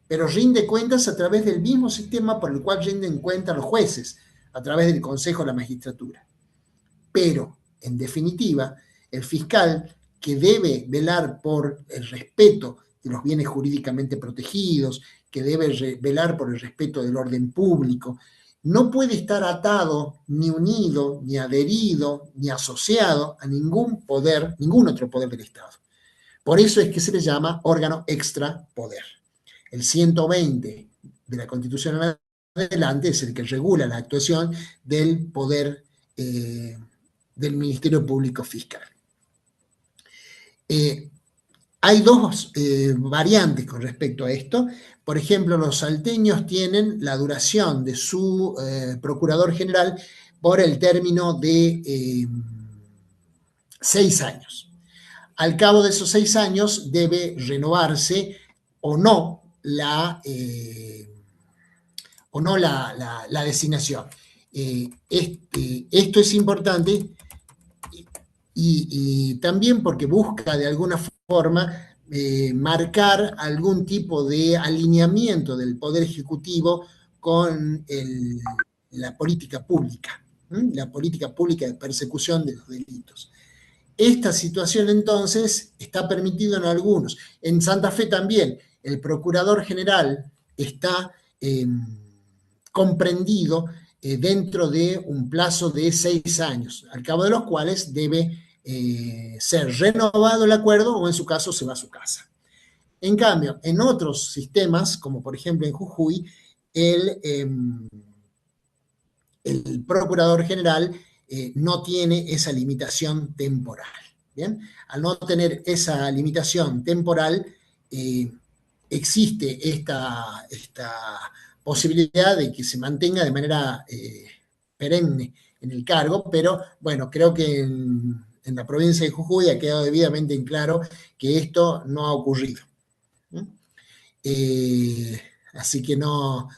pero rinde cuentas a través del mismo sistema por el cual rinden cuentas los jueces, a través del Consejo de la Magistratura. Pero, en definitiva, el fiscal que debe velar por el respeto de los bienes jurídicamente protegidos, que debe velar por el respeto del orden público, no puede estar atado, ni unido, ni adherido, ni asociado a ningún poder, ningún otro poder del Estado. Por eso es que se le llama órgano extrapoder. El 120 de la Constitución en adelante es el que regula la actuación del poder del Ministerio Público Fiscal. Hay dos variantes con respecto a esto. Por ejemplo, los salteños tienen la duración de su procurador general por el término de 6 años. Al cabo de esos 6 años debe renovarse o no la designación. Esto es importante y también porque busca de alguna forma marcar algún tipo de alineamiento del Poder Ejecutivo con la política pública de persecución de los delitos. Esta situación entonces está permitida en algunos. En Santa Fe también el procurador general está comprendido dentro de un plazo de 6 años, al cabo de los cuales debe ser renovado el acuerdo o en su caso se va a su casa. En cambio, en otros sistemas, como por ejemplo en Jujuy, el procurador general no tiene esa limitación temporal. ¿Bien? Al no tener esa limitación temporal, existe esta posibilidad de que se mantenga de manera perenne en el cargo, pero bueno, creo que en la provincia de Jujuy ha quedado debidamente en claro que esto no ha ocurrido. Así que no,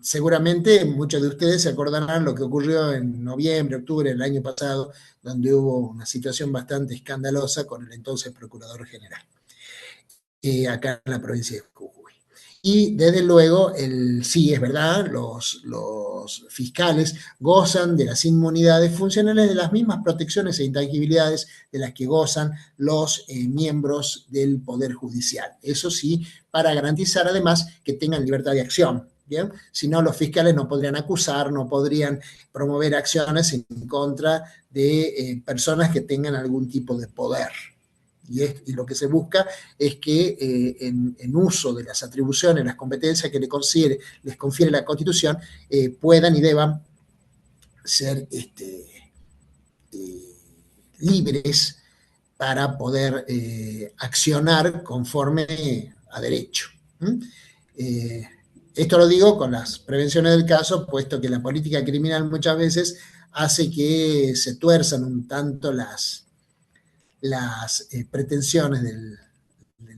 seguramente muchos de ustedes se acordarán lo que ocurrió en noviembre, octubre del año pasado, donde hubo una situación bastante escandalosa con el entonces Procurador General, acá en la provincia de Jujuy. Y desde luego, sí, es verdad, los fiscales gozan de las inmunidades funcionales de las mismas protecciones e intangibilidades de las que gozan los miembros del Poder Judicial. Eso sí, para garantizar además que tengan libertad de acción. ¿Bien? Si no, los fiscales no podrían acusar, no podrían promover acciones en contra de personas que tengan algún tipo de poder. Y lo que se busca es que en uso de las atribuciones, las competencias que les confiere la Constitución, puedan y deban ser libres para poder accionar conforme a derecho. Esto lo digo con las prevenciones del caso, puesto que la política criminal muchas veces hace que se tuerzan un tanto las pretensiones del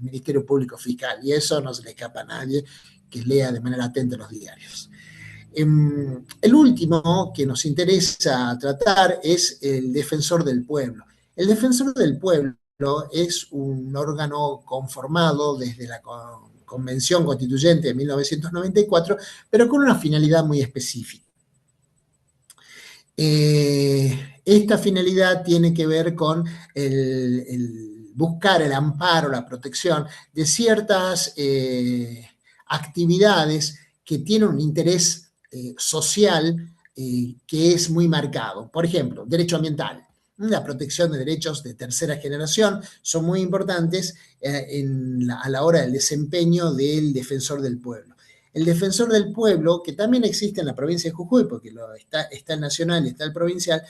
Ministerio Público Fiscal, y eso no se le escapa a nadie que lea de manera atenta los diarios. El último que nos interesa tratar es el Defensor del Pueblo. El Defensor del Pueblo es un órgano conformado desde la Convención Constituyente de 1994, pero con una finalidad muy específica. Esta finalidad tiene que ver con buscar el amparo, la protección de ciertas actividades que tienen un interés social que es muy marcado. Por ejemplo, derecho ambiental. La protección de derechos de tercera generación son muy importantes a la hora del desempeño del defensor del pueblo. El defensor del pueblo, que también existe en la provincia de Jujuy, porque está el nacional y está el provincial,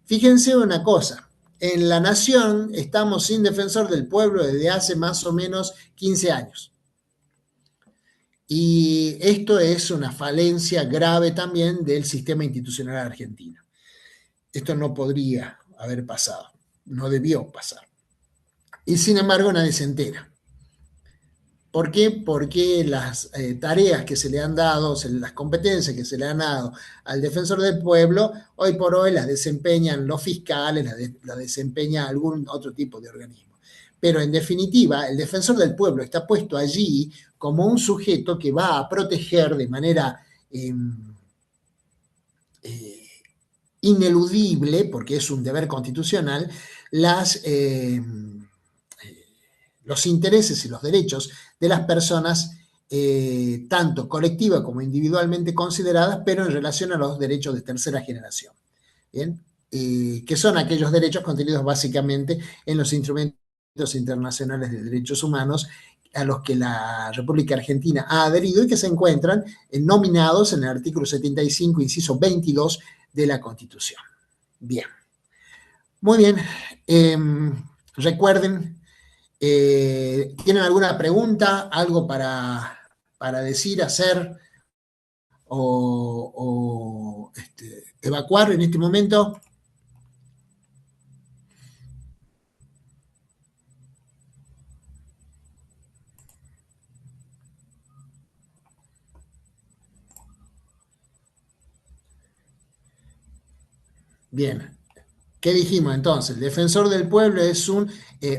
fíjense una cosa, en la nación estamos sin defensor del pueblo desde hace más o menos 15 años. Y esto es una falencia grave también del sistema institucional argentino. Esto no podría haber pasado, no debió pasar. Y sin embargo nadie se entera. ¿Por qué? Porque las tareas que se le han dado, las competencias que se le han dado al defensor del pueblo, hoy por hoy las desempeñan los fiscales, las desempeña algún otro tipo de organismo. Pero en definitiva, el defensor del pueblo está puesto allí como un sujeto que va a proteger de manera ineludible, porque es un deber constitucional, los intereses y los derechos de las personas, tanto colectiva como individualmente consideradas, pero en relación a los derechos de tercera generación. ¿Bien? Que son aquellos derechos contenidos básicamente en los instrumentos internacionales de derechos humanos a los que la República Argentina ha adherido y que se encuentran nominados en el artículo 75, inciso 22 de la Constitución. Bien. Muy bien. Recuerden, ¿tienen alguna pregunta, algo para decir, hacer o evacuar en este momento? Bien. ¿Qué dijimos entonces? El defensor del pueblo es un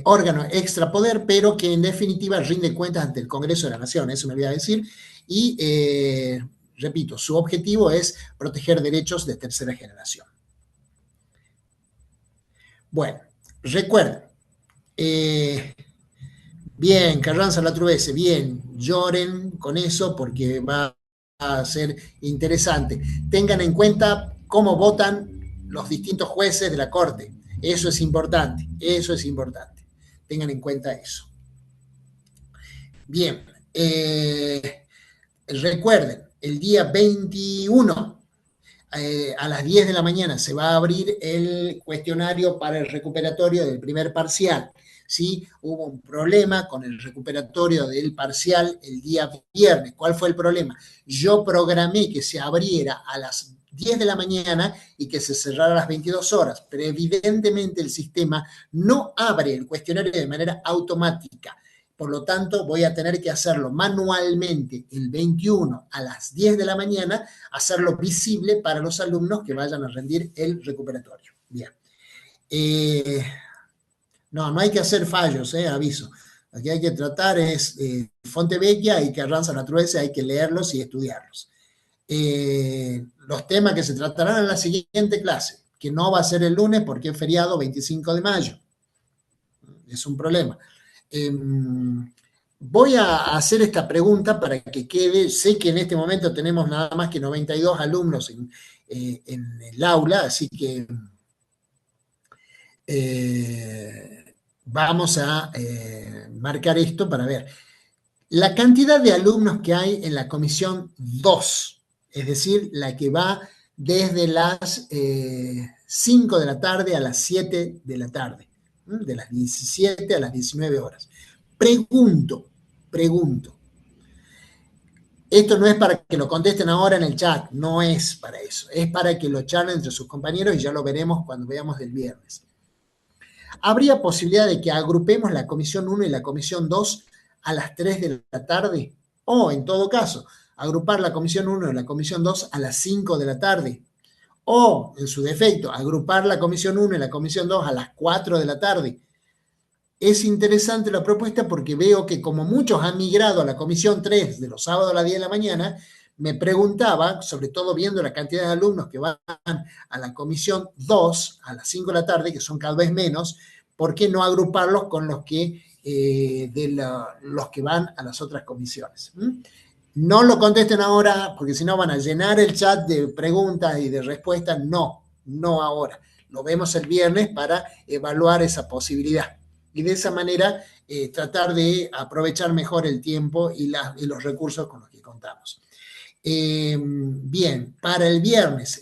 órgano extrapoder, pero que en definitiva rinde cuentas ante el Congreso de la Nación, eso me olvidé decir, y repito, su objetivo es proteger derechos de tercera generación. Bueno, recuerden, bien, Carranza la Truvese, bien, lloren con eso porque va a ser interesante. Tengan en cuenta cómo votan los distintos jueces de la Corte. Eso es importante, eso es importante. Tengan en cuenta eso. Bien, recuerden, el día 21 a las 10 de la mañana se va a abrir el cuestionario para el recuperatorio del primer parcial. ¿Sí? Hubo un problema con el recuperatorio del parcial el día viernes. ¿Cuál fue el problema? Yo programé que se abriera a las 10 de la mañana y que se cerrara a las 22 horas, pero evidentemente el sistema no abre el cuestionario de manera automática. Por lo tanto, voy a tener que hacerlo manualmente el 21 a las 10 de la mañana, hacerlo visible para los alumnos que vayan a rendir el recuperatorio. Bien. No hay que hacer fallos, aviso. Lo que hay que tratar es Fontevecchia y Carranza la Truvese, hay que leerlos y estudiarlos. Los temas que se tratarán en la siguiente clase, que no va a ser el lunes porque es feriado 25 de mayo. Es un problema. Voy a hacer esta pregunta para que quede. Sé que en este momento tenemos nada más que 92 alumnos en el aula, así que vamos a marcar esto para ver. La cantidad de alumnos que hay en la comisión 2, es decir, la que va desde las 5 de la tarde a las 7 de la tarde, de las 17 a las 19 horas. Pregunto, esto no es para que lo contesten ahora en el chat, no es para eso, es para que lo charlen entre sus compañeros y ya lo veremos cuando veamos el viernes. ¿Habría posibilidad de que agrupemos la comisión 1 y la comisión 2 a las 3 de la tarde? O, en todo caso, agrupar la comisión 1 y la comisión 2 a las 5 de la tarde. O, en su defecto, agrupar la comisión 1 y la comisión 2 a las 4 de la tarde. Es interesante la propuesta porque veo que como muchos han migrado a la comisión 3 de los sábados a las 10 de la mañana, me preguntaba, sobre todo viendo la cantidad de alumnos que van a la comisión 2 a las 5 de la tarde, que son cada vez menos, ¿por qué no agruparlos con los que, los que van a las otras comisiones? No lo contesten ahora, porque si no van a llenar el chat de preguntas y de respuestas. No ahora. Lo vemos el viernes para evaluar esa posibilidad. Y de esa manera tratar de aprovechar mejor el tiempo y los recursos con los que contamos. Bien, para el viernes,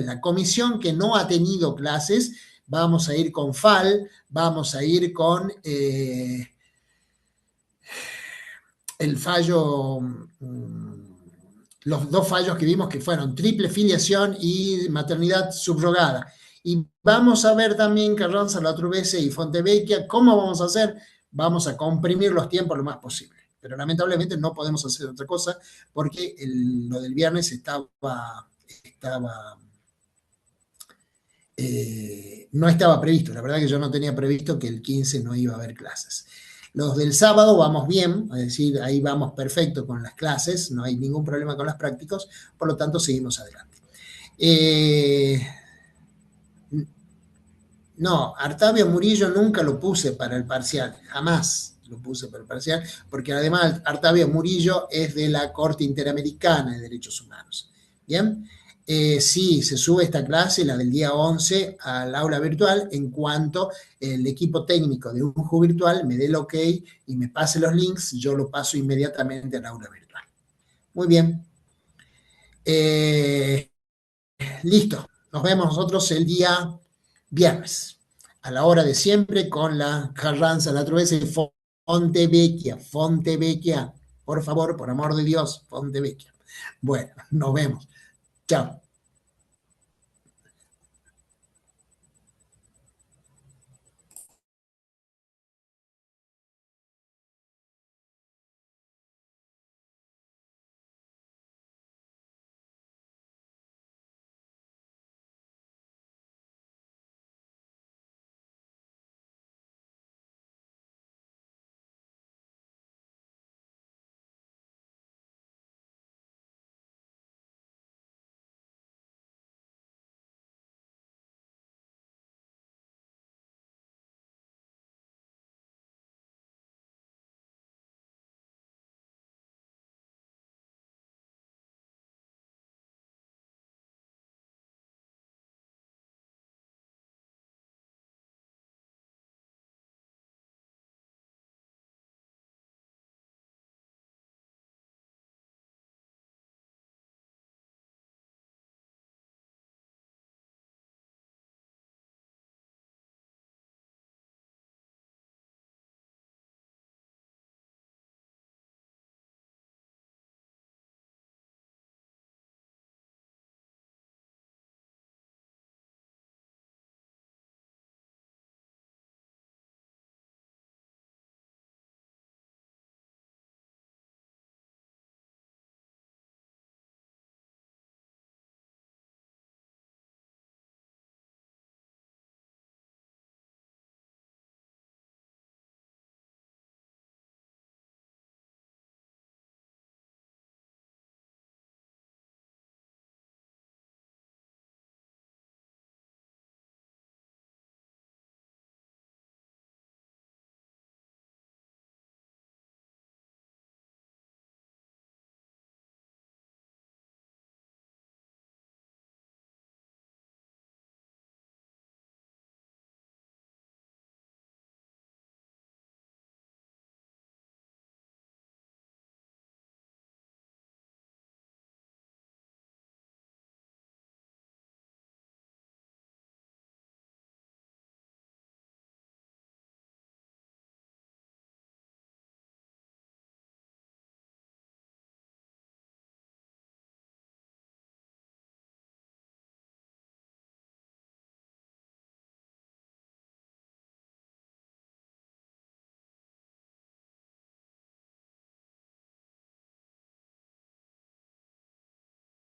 la comisión que no ha tenido clases, vamos a ir con FAL, vamos a ir con el fallo, los dos fallos que vimos que fueron triple filiación y maternidad subrogada. Y vamos a ver también Carranza, La Truvese y Fontevecchia, ¿cómo vamos a hacer? Vamos a comprimir los tiempos lo más posible. Pero lamentablemente no podemos hacer otra cosa porque lo del viernes no estaba previsto. La verdad que yo no tenía previsto que el 15 no iba a haber clases. Los del sábado vamos bien, es decir, ahí vamos perfecto con las clases, no hay ningún problema con los prácticos, por lo tanto seguimos adelante. No, Artavio Murillo nunca lo puse para el parcial, jamás lo puse para el parcial, porque además Artavio Murillo es de la Corte Interamericana de Derechos Humanos. Bien, sí, se sube esta clase, la del día 11, al aula virtual, en cuanto el equipo técnico de UNJU virtual me dé el ok y me pase los links, yo lo paso inmediatamente al aula virtual. Muy bien. Listo, nos vemos nosotros el día viernes, a la hora de siempre, con la Carranza, La Truvesa y Fontevecchia, por favor, por amor de Dios, Fontevecchia. Bueno, nos vemos. Chao.